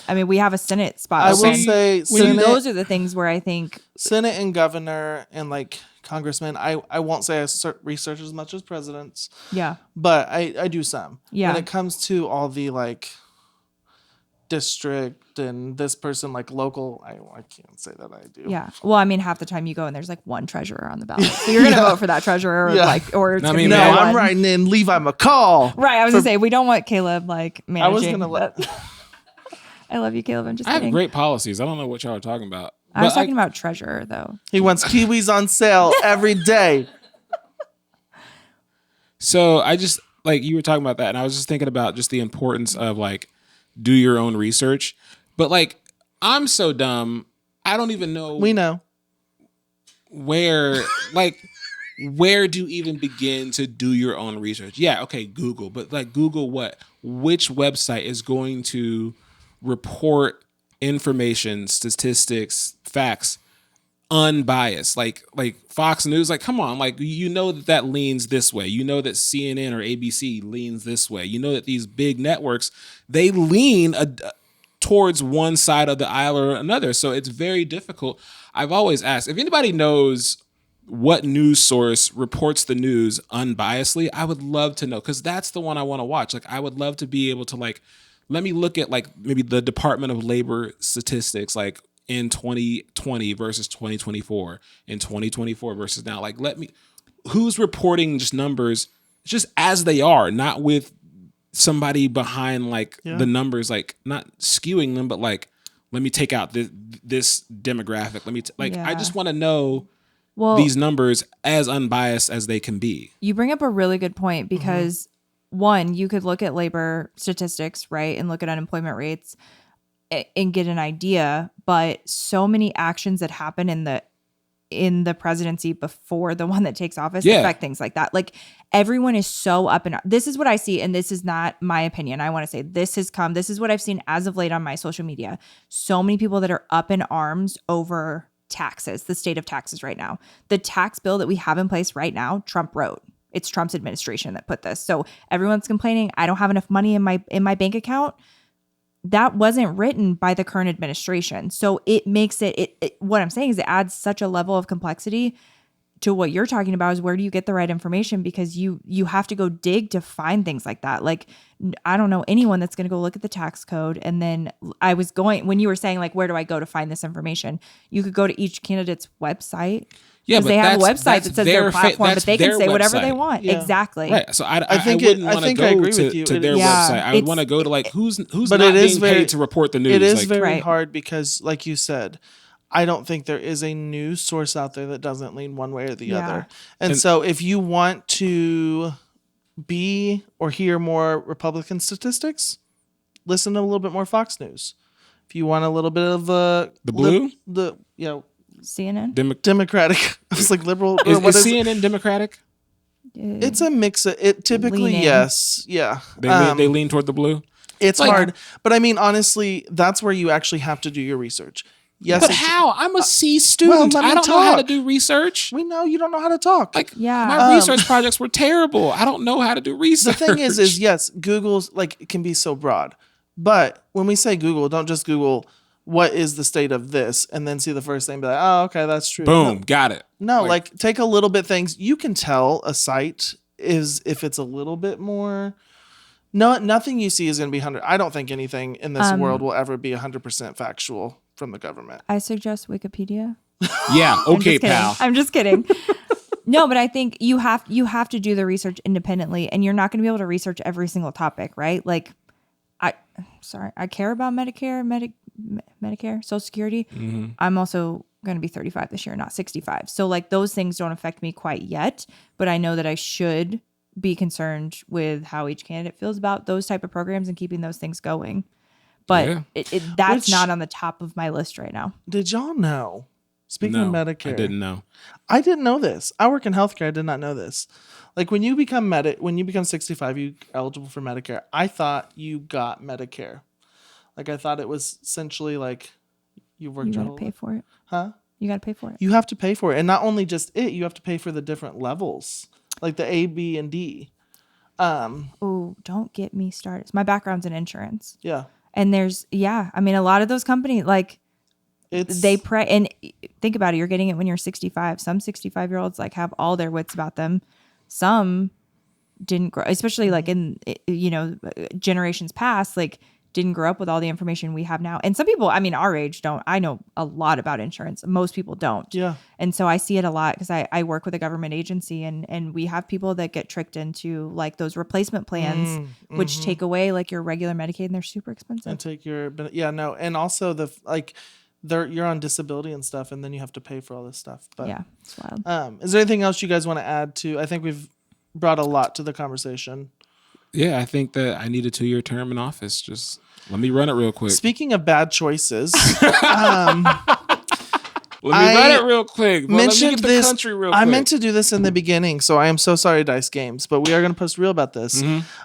C: we have a Senate spot.
B: I will say Senate,
C: those are the things where I think
B: Senate and governor and like congressmen, I won't say I research as much as presidents.
C: Yeah.
B: But I do some.
C: Yeah.
B: When it comes to all the like district and this person like local, I can't say that I do.
C: Yeah. Well, I mean, half the time you go and there's like one treasurer on the ballot. So you're going to vote for that treasurer or it's
B: no, I'm writing in Levi McCall.
C: Right. I was going to say, we don't want Caleb like managing.
B: I was going to let...
C: I love you, Caleb. I'm just
A: I
C: kidding.
A: have great policies. I don't know what y'all are talking about.
C: I was talking about treasurer though.
B: He wants kiwis on sale every day.
A: So I just like you were talking about that, and I was just thinking about just the importance of like do your own research. But like I'm so dumb, I don't even know
B: We know.
A: where like where do you even begin to do your own research? Yeah, okay, Google, but like Google what? Which website is going to report information, statistics, facts unbiased? Like Fox News, like come on, like you know that leans this way. You know that CNN or ABC leans this way. You know that these big networks, they lean towards one side of the aisle or another. So it's very difficult. I've always asked if anybody knows what news source reports the news unbiasedly. I would love to know, because that's the one I want to watch. Like I would love to be able to like, let me look at like maybe the Department of Labor statistics, like in 2020 versus 2024, in 2024 versus now. Like let me, who's reporting just numbers just as they are, not with somebody behind like the numbers, like not skewing them, but like, let me take out this demographic. Let me I just want to know these numbers as unbiased as they can be.
C: You bring up a really good point because one, you could look at labor statistics, right, and look at unemployment rates and get an idea, but so many actions that happen in the presidency before the one that takes office affect things like that. Like everyone is so up and this is what I see. And this is not my opinion. I want to say this is what I've seen as of late on my social media. So many people that are up in arms over taxes, the state of taxes right now. The tax bill that we have in place right now, Trump wrote. It's Trump's administration that put this. So everyone's complaining, I don't have enough money in my bank account. That wasn't written by the current administration. So it makes it what I'm saying is it adds such a level of complexity to what you're talking about, is where do you get the right information? Because you have to go dig to find things like that. Like, I don't know anyone that's going to go look at the tax code. And then when you were saying like, where do I go to find this information? You could go to each candidate's website.
A: Yeah, but
C: they have a website that says their platform, but they can say whatever they want.
B: Yeah.
C: Exactly.
A: Right. So I wouldn't want to go to their website. I would want to go to like who's
B: but
A: not being paid to report the news.
B: It is
A: like,
B: very hard because, like you said, I don't think there is a news source out there that doesn't lean one way or the other. And so if you want to be or hear more Republican statistics, listen to a little bit more Fox News. If you want a little bit of
A: the blue,
C: CNN?
B: Democratic. I was like liberal.
A: Is CNN Democratic?
B: It's a mix of it. Typically, yes. Yeah.
A: They lean toward the blue.
B: It's like, hard. But I mean, honestly, that's where you actually have to do your research. Yes.
A: But how? I'm a C student. I don't know how to do research.
B: We know you don't know how to talk.
A: Like, my research projects were terrible. I don't know how to do research.
B: The thing is yes, Google's like, it can be so broad. But when we say Google, don't just Google what is the state of this and then see the first thing and be like, oh, okay, that's true.
A: Boom, got it.
B: No, like take a little bit things. You can tell a site is if it's a little bit more. No, nothing you see is going to be 100. I don't think anything in this world will ever be 100% factual from the government.
C: I suggest Wikipedia.
A: Yeah, okay, pal.
C: I'm just kidding. No, but I think you have to do the research independently, and you're not going to be able to research every single topic, right? Like, I care about Medicare, Social Security. Mm-hmm. I'm also going to be 35 this year, not 65. So like those things don't affect me quite yet, but I know that I should be concerned with how each candidate feels about those type of programs and keeping those things going. But that's not on the top of my list right now.
B: Did y'all know? Speaking of Medicare.
A: I didn't know.
B: I didn't know this. I work in healthcare. I did not know this. Like when you become 65, you're eligible for Medicare. I thought you got Medicare. Like I thought it was essentially like you worked.
C: You gotta pay for it.
B: Huh?
C: You gotta pay for it.
B: You have to pay for it, and not only just it. You have to pay for the different levels, like the A, B, and D.
C: Oh, don't get me started. My background's in insurance.
B: Yeah.
C: And I mean, a lot of those companies, like, they pray, and think about it. You're getting it when you're 65. Some 65-year-olds like have all their wits about them. Some didn't grow, especially like in, generations past, like didn't grow up with all the information we have now. And some people, I mean, our age I know a lot about insurance. Most people don't.
B: Yeah.
C: And so I see it a lot because I work with a government agency and we have people that get tricked into like those replacement plans, which take away like your regular Medicaid, and they're super expensive.
B: And take your, and also you're on disability and stuff, and then you have to pay for all this stuff. But
C: yeah, it's wild.
B: Is there anything else you guys want to add to? I think we've brought a lot to the conversation.
A: Yeah, I think that I need a 2-year term in office. Just let me run it real quick.
B: Speaking of bad choices,
A: Let me run it real quick. But let me get the
B: this.
A: country real quick.
B: I meant to do this in the beginning, so I am so sorry, Dice Games, but we are going to post real about this.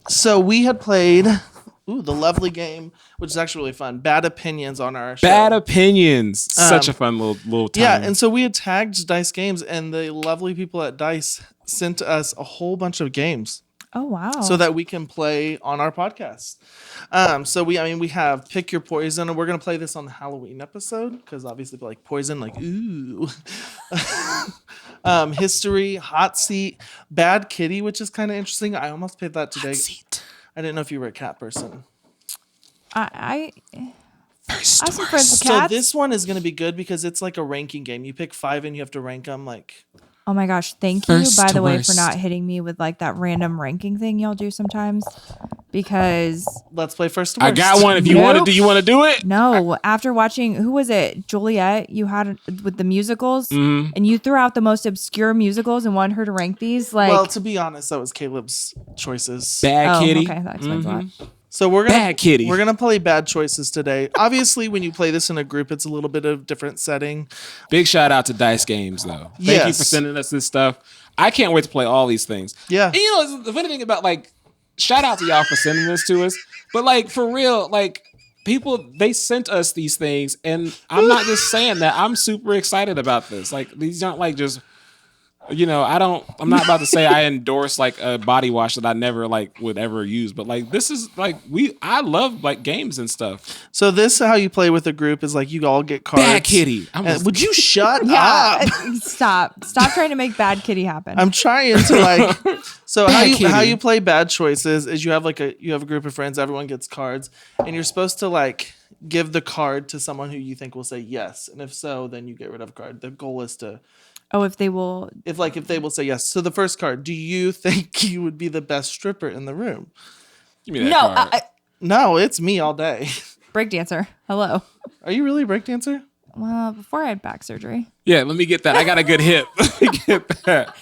B: So we had played the lovely game, which is actually really fun. Bad Opinions on our show.
A: Bad Opinions. Such a fun little time.
B: Yeah, and so we had tagged Dice Games, and the lovely people at Dice sent us a whole bunch of games.
C: Oh wow!
B: So that we can play on our podcast. So we have Pick Your Poison, and we're gonna play this on the Halloween episode because obviously, like poison, like ooh. History, Hot Seat, Bad Kitty, which is kind of interesting. I almost played that today. I didn't know if you were a cat person.
C: I have some friends with
B: So
C: cats.
B: this one is gonna be good because it's like a ranking game. You pick 5 and you have to rank them like.
C: Oh my gosh, thank you,
A: First
C: by
A: to
C: the way,
A: worst.
C: for not hitting me with like that random ranking thing y'all do sometimes. Because
B: Let's play first to
A: I
B: worst.
A: got one. If you want to do, you want to do it?
C: no, after watching, who was it? Juliet, you had with the musicals, and you threw out the most obscure musicals and wanted her to rank these. Like,
B: Well, to be honest, that was Caleb's choices.
A: Bad Kitty.
C: Okay, that explains a lot.
B: So we're gonna
A: Bad Kitty.
B: We're gonna play Bad Choices today. Obviously, when you play this in a group, it's a little bit of different setting.
A: Big shout out to Dice Games, though. Thank you
B: Yes.
A: for sending us this stuff. I can't wait to play all these things.
B: Yeah.
A: And, you know, the funny thing about, like, shout out to y'all for sending this to us. But, like, for real, like, people, they sent us these things. And I'm not just saying that. I'm super excited about this. Like, these aren't, like, just, you know, I'm not about to say I endorse, like, a body wash that I never, like, would ever use. But, like, this is, like, I love, like, games and stuff.
B: So this how you play with a group is like you all get cards.
A: Bad Kitty.
B: And would you shut
C: Yeah,
B: up?
C: stop trying to make Bad Kitty happen.
B: I'm trying to like. So
A: Bad
B: how
A: Kitty.
B: you play Bad Choices is you have a group of friends. Everyone gets cards, and you're supposed to like give the card to someone who you think will say yes, and if so, then you get rid of a card. The goal is to
C: if they will.
B: if they will say yes. So the first card, do you think you would be the best stripper in the room?
A: Give me that
C: No,
A: card.
B: No, it's me all day.
C: breakdancer. Hello.
B: Are you really a breakdancer?
C: Well, before I had back surgery.
A: Yeah, let me get that. I got a good hip. Let me get that.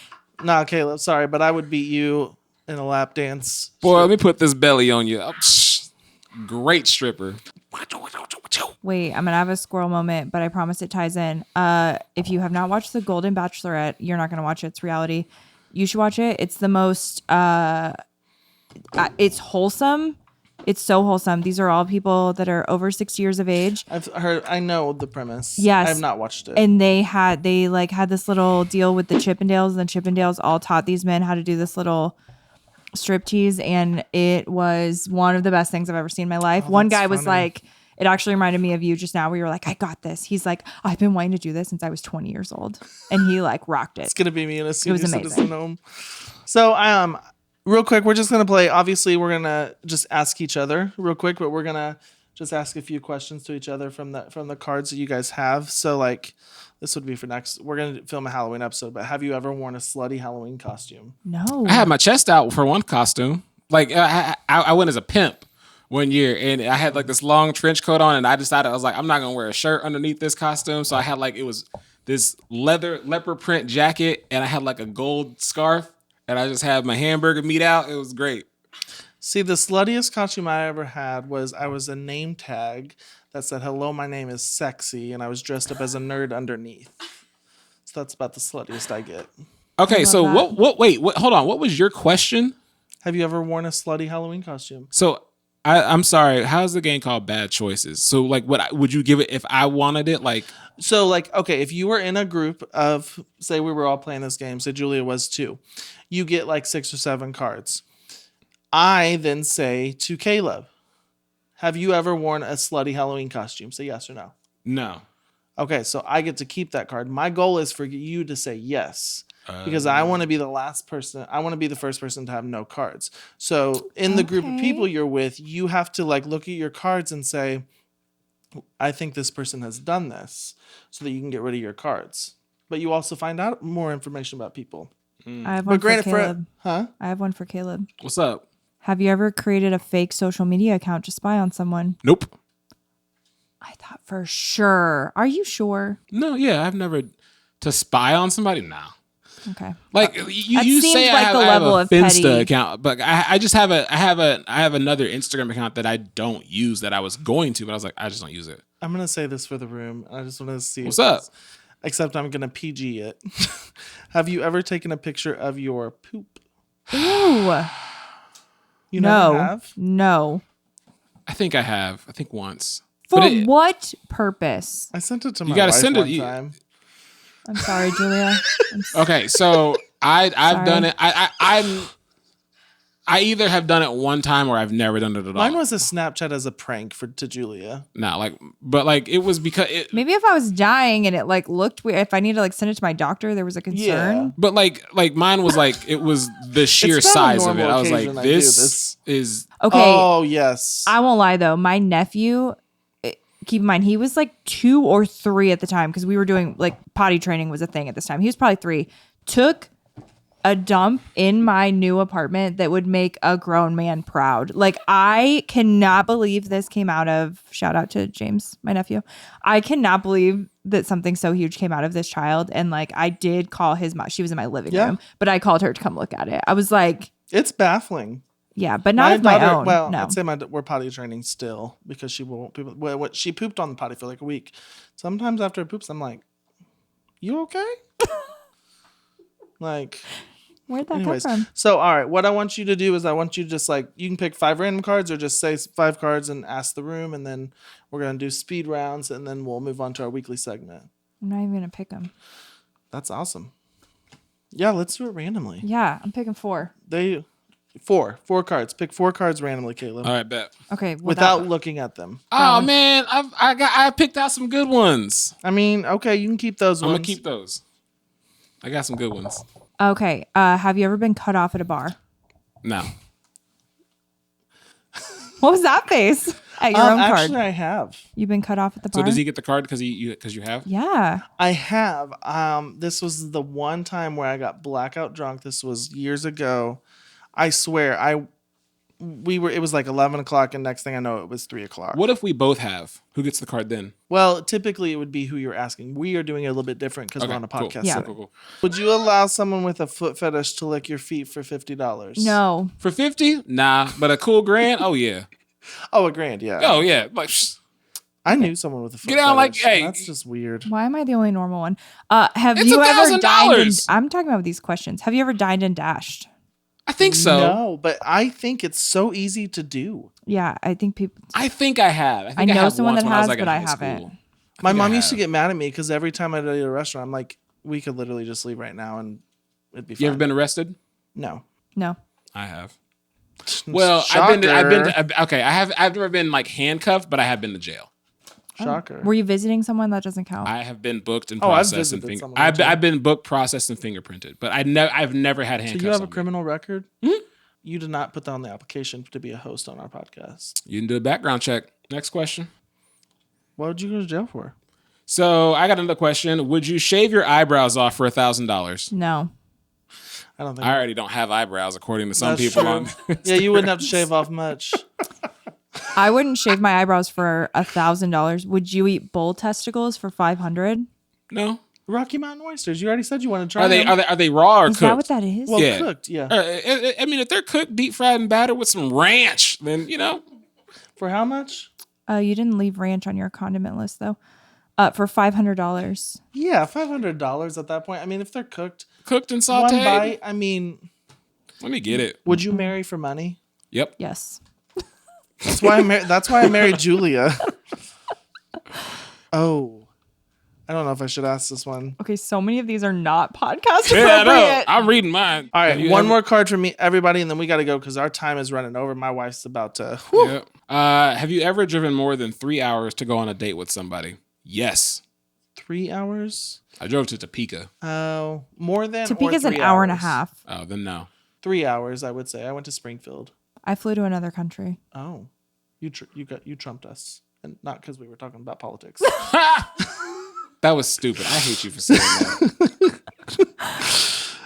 B: Nah, Caleb, sorry, but I would beat you in a lap dance.
A: Boy, let me put this belly on you. Oh, great stripper.
C: Wait, I'm gonna have a squirrel moment, but I promise it ties in. If you have not watched The Golden Bachelorette, you're not gonna watch it. It's reality. You should watch it. It's the most. It's wholesome. It's so wholesome. These are all people that are over 60 years of age.
B: I know the premise.
C: Yes.
B: I have not watched it.
C: And they had this little deal with the Chippendales, and the Chippendales all taught these men how to do this little striptease, and it was one of the best things I've ever seen in my life. One guy was
B: funny.
C: like, it actually reminded me of you just now, where you were like, I got this. He's like, I've been wanting to do this since I was 20 years old. And he like rocked it.
B: It's gonna be me in a senior
C: amazing.
B: citizen home. So real quick, we're just gonna play. Obviously, we're gonna just ask each other real quick, but we're gonna just ask a few questions to each other from the cards that you guys have. So like, this would be for next. We're gonna film a Halloween episode. But have you ever worn a slutty Halloween costume?
C: No.
A: I had my chest out for one costume. Like I went as a pimp one year, and I had like this long trench coat on, and I decided I was like, I'm not gonna wear a shirt underneath this costume. So I had like, it was this leopard print jacket, and I had like a gold scarf, and I just had my hamburger meat out. It was great.
B: See, the sluttiest costume I ever had was I was a name tag that said, "Hello, my name is Sexy," and I was dressed up as a nerd underneath. So that's about the sluttiest I get.
A: Okay, so
C: that.
A: what? Hold on. What was your question?
B: Have you ever worn a slutty Halloween costume?
A: So I'm sorry. How's the game called Bad Choices? So like, what would you give it if I wanted it? Like,
B: So like, okay, if you were in a group of, say we were all playing this game, say Julia was too, you get like 6 or 7 cards. I then say to Caleb, have you ever worn a slutty Halloween costume? Say yes or no.
A: no.
B: Okay, so I get to keep that card. My goal is for you to say yes. Because I want to be the last person. I want to be the first person to have no cards. So in the group of people you're with, you have to like look at your cards and say, I think this person has done this, so that you can get rid of your cards. But you also find out more information about people.
C: I have one
B: But granted,
C: for Caleb.
B: huh?
C: I have one for Caleb.
A: What's up?
C: Have you ever created a fake social media account to spy on someone?
A: Nope.
C: I thought for sure. Are you sure?
A: No. Yeah, I've never to spy on somebody. No.
C: Okay.
A: Like
C: That
A: you
C: seems
A: say,
C: like
A: I
C: the
A: have
C: level
A: a
C: of
A: Finsta
C: petty.
A: account, but I just have another Instagram account that I don't use that I was going to, but I was like, I just don't use it.
B: I'm gonna say this for the room. I just want to see
A: What's up?
B: Except I'm gonna PG it. Have you ever taken a picture of your poop?
C: Ooh.
B: You never have?
C: No.
A: I think I have. I think once.
C: For
A: But it-
C: what purpose?
B: I sent it to
A: You
B: my
A: gotta
B: wife
A: send it-
B: one
A: you-
B: time.
C: I'm sorry, Julia.
A: Okay, so I've
C: Sorry.
A: done it. I either have done it one time or I've never done it at all.
B: Mine was a Snapchat as a prank to Julia.
A: But it was because it.
C: Maybe if I was dying and it like looked weird, if I need to like send it to my doctor, there was a concern.
B: Yeah.
A: But like mine was like it was the sheer
B: It's not a
A: size of it.
B: normal
A: I was like,
B: occasion I do
A: this
B: this.
A: is
C: Okay.
B: Oh yes.
C: I won't lie though. My nephew, keep in mind, he was like 2 or 3 at the time because we were doing like potty training was a thing at this time. He was probably 3. Took a dump in my new apartment that would make a grown man proud. Like, I cannot believe this came out of, shout out to James, my nephew. I cannot believe that something so huge came out of this child. And like, I did call his mom. She was in my living room, but I called her to come look at it. I was like,
B: It's baffling.
C: yeah, but not of my own.
B: Well,
C: no.
B: I'd say we're potty training still because she won't. She pooped on the potty for like a week. Sometimes after it poops, I'm like, "You okay?" Like,
C: Where'd that
B: anyways.
C: come from?
B: So, all right, what I want you to do is I want you to just like you can pick 5 random cards or just say 5 cards and ask the room, and then we're gonna do speed rounds, and then we'll move on to our weekly segment.
C: I'm not even going to pick them.
B: That's awesome. Yeah, let's do it randomly.
C: Yeah, I'm picking 4.
B: 4 cards. Pick 4 cards randomly, Caleb,
A: all right. Bet.
C: Okay.
B: without looking at them.
A: Oh man, I picked out some good ones.
B: I mean, okay, you can keep those
A: I'm
B: ones.
A: gonna keep those. I got some good ones.
C: Okay. Have you ever been cut off at a bar?
A: No.
C: What was that face? At your own
B: Actually,
C: card.
B: I have.
C: You've been cut off at the bar?
A: So does he get the card because you have?
C: Yeah.
B: I have. This was the one time where I got blackout drunk. This was years ago. I swear, it was like 11 o'clock, and next thing I know, it was 3 o'clock.
A: What if we both have? Who gets the card then?
B: Well, typically it would be who you're asking. We are doing it a little bit different because we're on a
A: cool.
B: podcast.
C: Yeah.
B: setting.
A: Cool.
B: Would you allow someone with a foot fetish to lick your feet for $50?
C: No.
A: For 50? Nah, but a cool grand? Oh yeah.
B: Oh, $1,000, yeah.
A: Oh yeah. Like
B: I knew someone with a foot
A: Get out, like,
B: fetish.
A: hey.
B: That's just weird.
C: Why am I the only normal one? Have
A: It's
C: you ever dined and,
A: $1,000.
C: I'm talking about these questions. Have you ever dined and dashed?
A: I think so.
B: No, but I think it's so easy to do.
C: Yeah, I think people.
A: I think I have.
C: I know
A: have
C: someone
A: once
C: that
A: when I was,
C: has,
A: like, in
C: but I
A: high
C: haven't.
A: school.
B: My
A: think I
B: mom used to
A: have.
B: get mad at me because every time I'd eat at a restaurant, I'm like, we could literally just leave right now and it'd be fine.
A: You ever been arrested?
B: No.
C: No.
A: I have. Well, I've been to, okay. I've never been like handcuffed, but I have been to jail.
B: Shocker.
C: Were you visiting someone? That doesn't count.
A: I have been booked and
B: Oh, I've
A: processed and
B: visited someone
A: I've
B: too.
A: been booked, processed, and fingerprinted, but I've never had handcuffs.
B: So you have a
A: on me.
B: criminal record?
A: Mm-hmm.
B: You did not put that on the application to be a host on our podcast.
A: You can do a background check. Next question.
B: What would you go to jail for?
A: So I got another question. Would you shave your eyebrows off for $1,000?
C: no.
B: I don't think
A: I already don't have eyebrows, according to some
B: that's
A: people.
B: true.
A: On
B: Yeah, you wouldn't have to shave off much.
C: I wouldn't shave my eyebrows for $1,000. Would you eat bull testicles for $500?
A: No.
B: Rocky Mountain oysters. You already said you want to try
A: Are they
B: them.
A: are they raw or
C: Is
A: cooked?
C: that what that is?
B: Well,
A: Yeah.
B: cooked, yeah.
A: I mean, if they're cooked, deep fried, and battered with some ranch, then
B: For how much?
C: You didn't leave ranch on your condiment list though. For $500.
B: Yeah, $500 at that point. I mean, if they're cooked,
A: cooked and
B: one
A: sauteed.
B: bite. I mean,
A: Let me get it.
B: would you marry for money?
A: Yep.
C: Yes.
B: That's why I married Julia. Oh, I don't know if I should ask this one.
C: Okay, so many of these are not podcast
A: Yeah, I know.
C: appropriate.
A: I'm reading mine.
B: All right,
A: Have you
B: one
A: ever-
B: more card for me, everybody, and then we got to go because our time is running over. My wife's about to. Whew.
A: Yep. Have you ever driven more than 3 hours to go on a date with somebody? Yes.
B: 3 hours?
A: I drove to Topeka.
B: Oh, more than.
C: Topeka's
B: or
C: an
B: 3
C: hour and a
B: hours?
C: half.
A: Oh, then no.
B: 3 hours, I would say. I went to Springfield.
C: I flew to another country.
B: Oh, you trumped us, and not because we were talking about politics.
A: That was stupid. I hate you for saying that.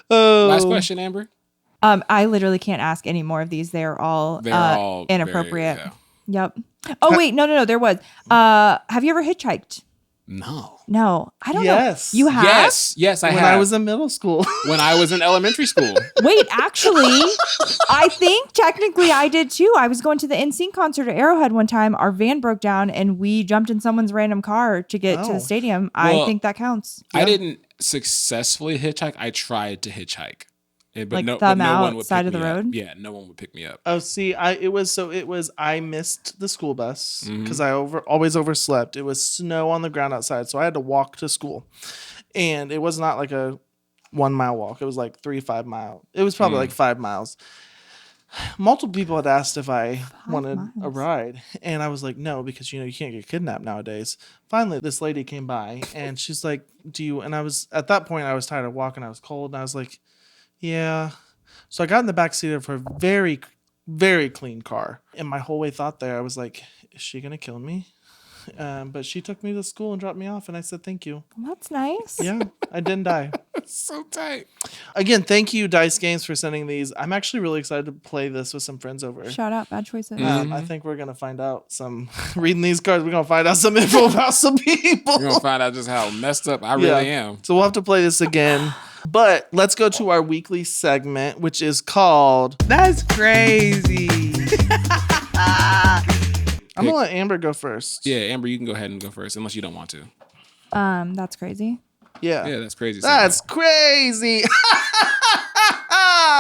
B: Oh,
A: Last question, Amber.
C: I literally can't ask any more of these. They're all inappropriate.
A: very- yeah.
C: Yep. Oh wait, no. There was. Have you ever hitchhiked?
A: No.
C: I don't
B: Yes.
C: know. You have?
A: Yes, I
B: When
A: have.
B: I was in middle school.
A: When I was in elementary school.
C: Wait, actually, I think technically I did too. I was going to the NSYNC concert at Arrowhead one time. Our van broke down and we jumped in someone's random car to get to
B: Oh.
C: the stadium.
A: Well,
C: I think that counts.
A: I didn't successfully hitchhike. I tried to hitchike. But
C: Like
A: no
C: thumb
A: one would
C: outside
A: pick
C: of the
A: me up.
C: road?
A: Yeah, no one would pick me up.
B: Oh, see, I missed the school bus because I always overslept. It was snow on the ground outside, so I had to walk to school. And it was not like a 1 mile walk. It was like 5 miles. It was probably like 5 miles. Multiple people had asked if I wanted a ride, and I was like, no, because you can't get kidnapped nowadays. Finally, this lady came by, and she's like, "Do you?" And I was at that point, I was tired of walking. I was cold, and I was like, "Yeah." So I got in the back seat of her very, very clean car, and my whole way thought there, I was like, "Is she gonna kill me?" But she took me to school and dropped me off, and I said, "Thank you."
C: Well, that's nice.
B: Yeah, I didn't die.
A: So tight.
B: Again, thank you, Dice Games, for sending these. I'm actually really excited to play this with some friends over.
C: Shout out, bad choices.
B: I think we're gonna find out reading these cards. We're gonna find out some info about some people.
A: You're gonna find out just how messed up I really am.
B: So we'll have to play this again. But let's go to our weekly segment, which is called
E: That's Crazy.
B: I'm gonna let Amber go first.
A: Yeah, Amber, you can go ahead and go first, unless you don't want to.
C: That's crazy.
B: Yeah.
A: Yeah, that's crazy.
B: That's crazy.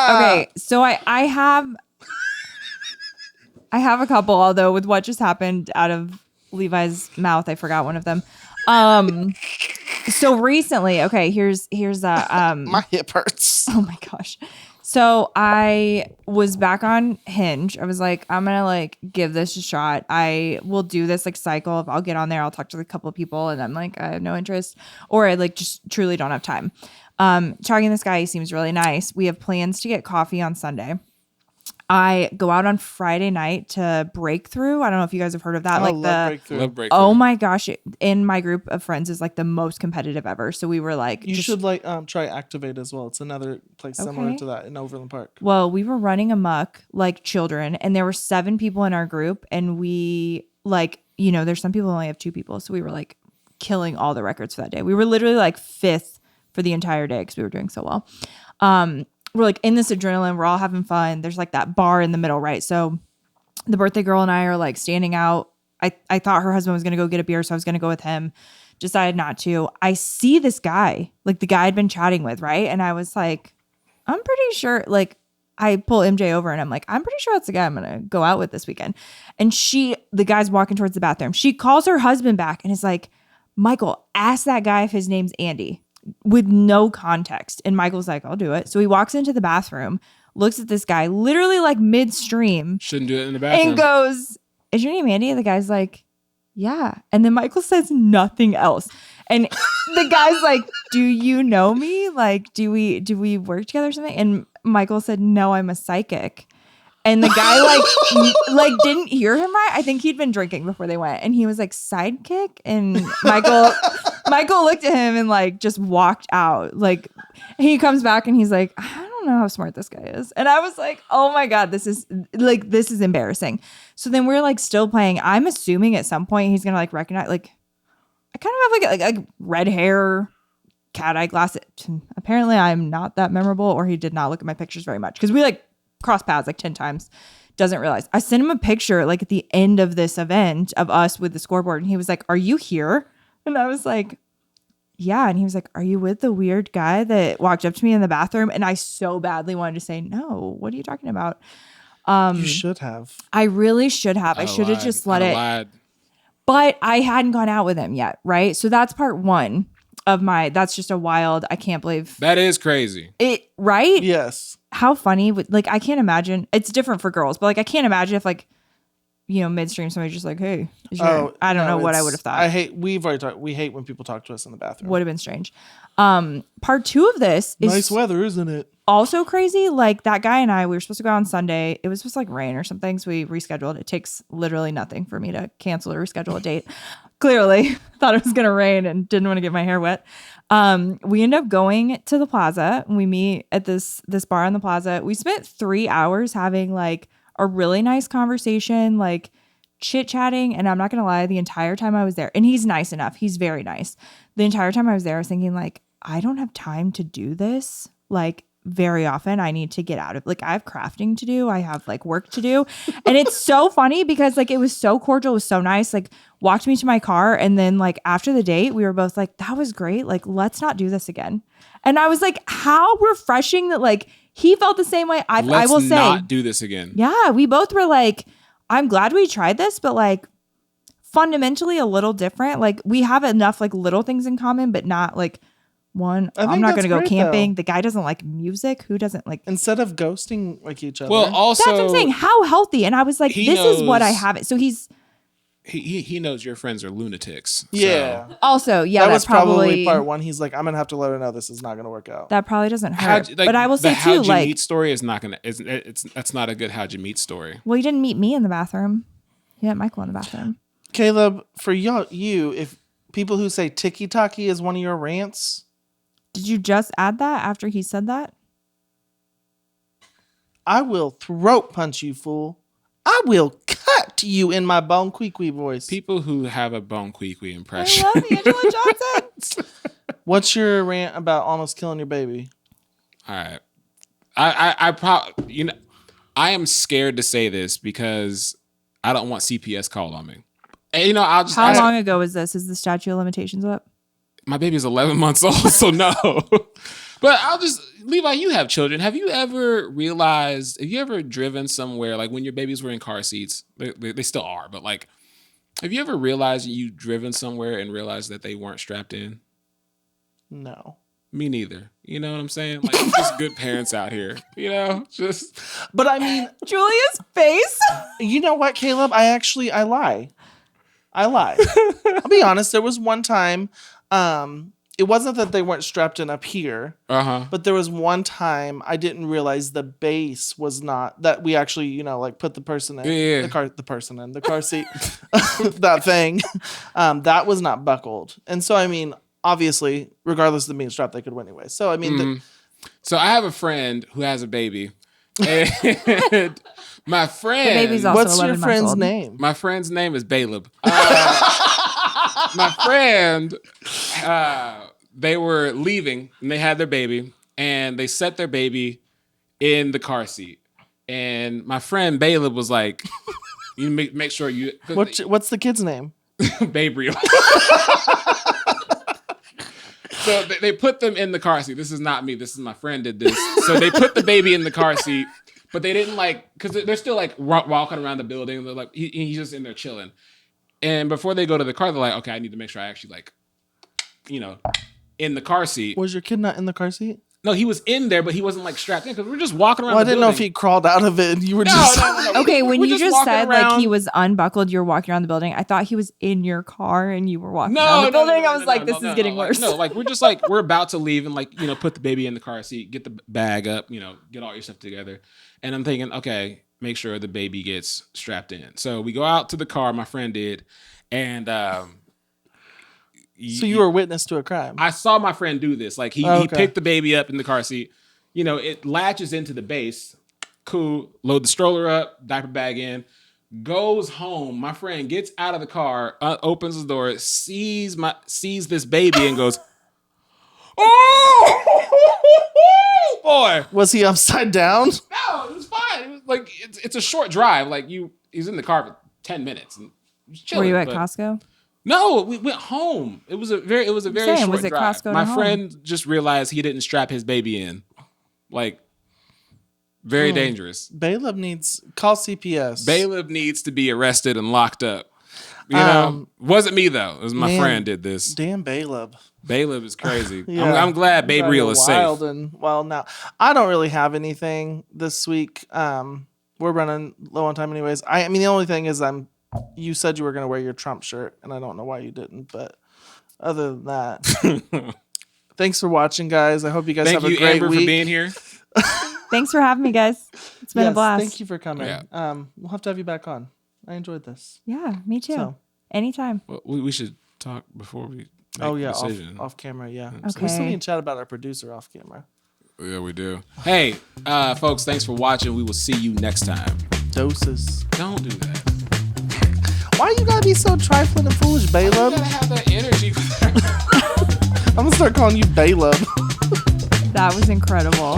C: Okay, so I have a couple, although with what just happened out of Levi's mouth, I forgot one of them. So recently, okay, here's
B: My hip hurts.
C: oh my gosh. So I was back on Hinge. I was like, I'm gonna give this a shot. I will do this cycle. If I'll get on there, I'll talk to a couple of people, and I'm like, I have no interest, or I just truly don't have time. Talking to this guy, he seems really nice. We have plans to get coffee on Sunday. I go out on Friday night to Breakthrough. I don't know if you guys have heard of that.
B: Love Breakthrough.
A: Love Breakthrough.
C: Oh my gosh, in my group of friends is the most competitive ever. So we were
B: You should try Activate as well. It's another place similar
C: Okay.
B: to that in Overland Park.
C: Well, we were running amok like children, and there were 7 people in our group, and we there's some people who only have 2 people, so we were killing all the records for that day. We were literally 5th for the entire day because we were doing so well. We're in this adrenaline, we're all having fun. There's that bar in the middle, right? So the birthday girl and I are standing out. I thought her husband was gonna go get a beer, so I was gonna go with him. Decided not to. I see this guy, the guy I'd been chatting with, right? And I was like, I'm pretty sure, I pull MJ over and I'm like, I'm pretty sure that's the guy I'm going to go out with this weekend. And the guy's walking towards the bathroom. She calls her husband back and is like, Michael, ask that guy if his name's Andy, with no context. And Michael's like, I'll do it. So he walks into the bathroom, looks at this guy literally midstream
A: Shouldn't do it in the bathroom.
C: and goes, is your name Andy? And the guy's like, yeah. And then Michael says nothing else. And the guy's like, do you know me? Do we work together or something? And Michael said, no, I'm a psychic. And the guy didn't hear him right. I think he'd been drinking before they went. And he was like, sidekick? And Michael looked at him and just walked out. He comes back and he's like, I don't know how smart this guy is. And I was like, oh my God, this is embarrassing. So then we're still playing. I'm assuming at some point he's gonna recognize, I kind of have like red hair, cat eye glasses. Apparently I'm not that memorable, or he did not look at my pictures very much because we crossed paths 10 times. Doesn't realize. I sent him a picture at the end of this event of us with the scoreboard, and he was like, are you here? And I was like, yeah. And he was like, are you with the weird guy that walked up to me in the bathroom? And I so badly wanted to say, no, what are you talking about?
B: You should have.
C: I really should have. I should have just let it.
A: Lied.
C: But I hadn't gone out with him yet, right? So that's part 1 of that's just a wild, I can't believe
A: That is crazy.
C: it, right?
B: Yes.
C: How funny would, I can't imagine. It's different for girls, but I can't imagine if midstream somebody just hey, I don't know what I would have thought.
B: We've already talked. We hate when people talk to us in the bathroom.
C: Would have been strange. Part 2 of this is
B: Nice weather, isn't it?
C: also crazy. That guy and I, we were supposed to go out on Sunday. It was supposed to rain or something, so we rescheduled. It takes literally nothing for me to cancel or reschedule a date. Clearly thought it was gonna rain and didn't want to get my hair wet. We end up going to the plaza, and we meet at this bar in the plaza. We spent 3 hours having a really nice conversation, chit-chatting, and I'm not gonna lie, the entire time I was there, and he's nice enough, he's very nice. The entire time I was there, I was thinking like, I don't have time to do this. Like very often I need to get out of, like, I have crafting to do, I have like work to do. And it's so funny because like it was so cordial, it was so nice, like walked me to my car, and then like after the date we were both like, that was great, like let's not do this again. And I was like, how refreshing that like he felt the same way. I will say,
A: not do this again.
C: yeah, we both were like, I'm glad we tried this, but like fundamentally a little different. Like we have enough like little things in common, but not like one,
B: I think
C: I'm not
B: that's
C: going to go
B: great,
C: camping.
B: though.
C: The guy doesn't like music. Who doesn't like?
B: Instead of ghosting like each other.
A: Well, also,
C: That's what I'm saying. How healthy. And I was like,
A: He
C: this is what I
A: knows-
C: have. So he's
A: he knows your friends are lunatics.
B: yeah.
C: also, yeah,
B: that was
C: probably
B: part one. He's like, I'm gonna have to let her know this is not gonna work out.
C: that probably doesn't
A: How'd
C: hurt.
A: you- like,
C: but I will
A: the
C: say
A: how'd
C: too,
A: you
C: like,
A: meet story is not gonna. That's not a good how'd you meet story.
C: well, you didn't meet me in the bathroom. You met Michael in the bathroom.
B: Caleb, for you, if people who say tiki-taki is one of your rants,
C: Did you just add that after he said that?
B: I will throat punch you, fool. I will cut you in my bone queequee voice.
A: People who have a bone queequee
C: I
A: impression.
C: love Angela Johnson.
B: What's your rant about almost killing your baby?
A: All right. I probably, I am scared to say this because I don't want CPS called on me. And, I'll just
C: How
A: ask,
C: long ago was this? Is the statute of limitations up?
A: my baby's 11 months old, so no. But Levi, you have children. Have you ever driven somewhere, like when your babies were in car seats? They still are, but like, have you ever realized you've driven somewhere and realized that they weren't strapped in?
B: No.
A: Me neither. You know what I'm saying? Like, we're just good parents out here. Just
B: But I mean,
C: Julia's face.
B: you know what, Caleb? I lie. I'll be honest. There was one time, it wasn't that they weren't strapped in up here, but there was one time I didn't realize the base was not, that we actually, like put the person in
A: Yeah.
B: the car seat, that thing, that was not buckled. And so, I mean, obviously, regardless of them being strapped, they could win anyway. So, I mean,
A: So I have a friend who has a baby. And my friend,
C: The baby's also
B: what's your
C: 11 months
B: friend's
C: old.
B: name?
A: my friend's name is Baleb. My friend, they were leaving and they had their baby and they set their baby in the car seat. And my friend Baleb was like, you make sure you,
B: What's the kid's name?
A: Babriel. So they put them in the car seat. This is not me. This is my friend did this. So they put the baby in the car seat, but they didn't because they're still like walking around the building. They're like, he's just in there chilling. And before they go to the car, they're like, okay, I need to make sure I actually in the car seat.
B: Was your kid not in the car seat?
A: No, he was in there, but he wasn't like strapped in because we're just walking around.
B: Well, I
A: the
B: didn't know if
A: building.
B: he crawled out of it and you were
A: No,
B: just...
A: no.
C: Okay, when
A: We're
C: you just
A: walking
C: said like
A: around.
C: he was unbuckled, you're walking around the building. I thought he was in your car and you were walking
A: No,
C: around the
A: no,
C: building.
A: no,
C: I was
A: no,
C: like,
A: no,
C: this
A: no,
C: is getting
A: no,
C: worse.
A: No, we're just we're about to leave and put the baby in the car seat, get the bag up, get all your stuff together. And I'm thinking, okay, make sure the baby gets strapped in. So we go out to the car, my friend did, and
B: So you were a witness to a crime.
A: I saw my friend do this. Like he
B: Okay.
A: picked the baby up in the car seat. It latches into the base. Cool. Load the stroller up, diaper bag in, goes home. My friend gets out of the car, opens the door, sees this baby and goes, "Oh boy!"
B: Was he upside down?
A: No, it was fine. It was like it's a short drive. Like he's in the car for 10 minutes. And he was chilling,
C: Were you at
A: but-
C: Costco?
A: No, we went home. It was a very
C: saying,
A: short
C: was it
A: drive.
C: Costco to
A: My
C: home?
A: friend just realized he didn't strap his baby in. Like, very dangerous.
B: Caleb needs... Call CPS.
A: Baleb needs to be arrested and locked up.
B: Um,
A: Wasn't me though. It was my
B: man,
A: friend did this.
B: Damn Baleb.
A: Baleb is crazy.
B: Yeah.
A: I'm glad Babe
B: Trying
A: Real
B: to
A: is
B: wild
A: safe.
B: And well, now I don't really have anything this week. We're running low on time, anyways. I mean, the only thing is, you said you were going to wear your Trump shirt, and I don't know why you didn't. But other than that, thanks for watching, guys. I hope you guys
A: Thank
B: have
A: you,
B: a great
A: Amber,
B: week.
A: for being here.
C: Thanks for having me, guys. It's been a
B: Yes,
C: blast.
B: Thank you for coming.
A: Yeah.
B: We'll have to have you back on. I enjoyed this.
C: Yeah, me too.
B: So-
C: Anytime.
A: Well, we should talk before we make
B: Oh
A: the
B: yeah,
A: decision.
B: off camera. Yeah.
C: Okay.
B: We still need to chat about our producer off camera.
A: Yeah, we do. Hey, folks, thanks for watching. We will see you next time.
B: Doses.
A: Don't do that.
B: Why you gotta be so trifling and foolish, Baleb?
A: gotta have that energy.
B: I'm gonna start calling you Baleb.
C: That was incredible.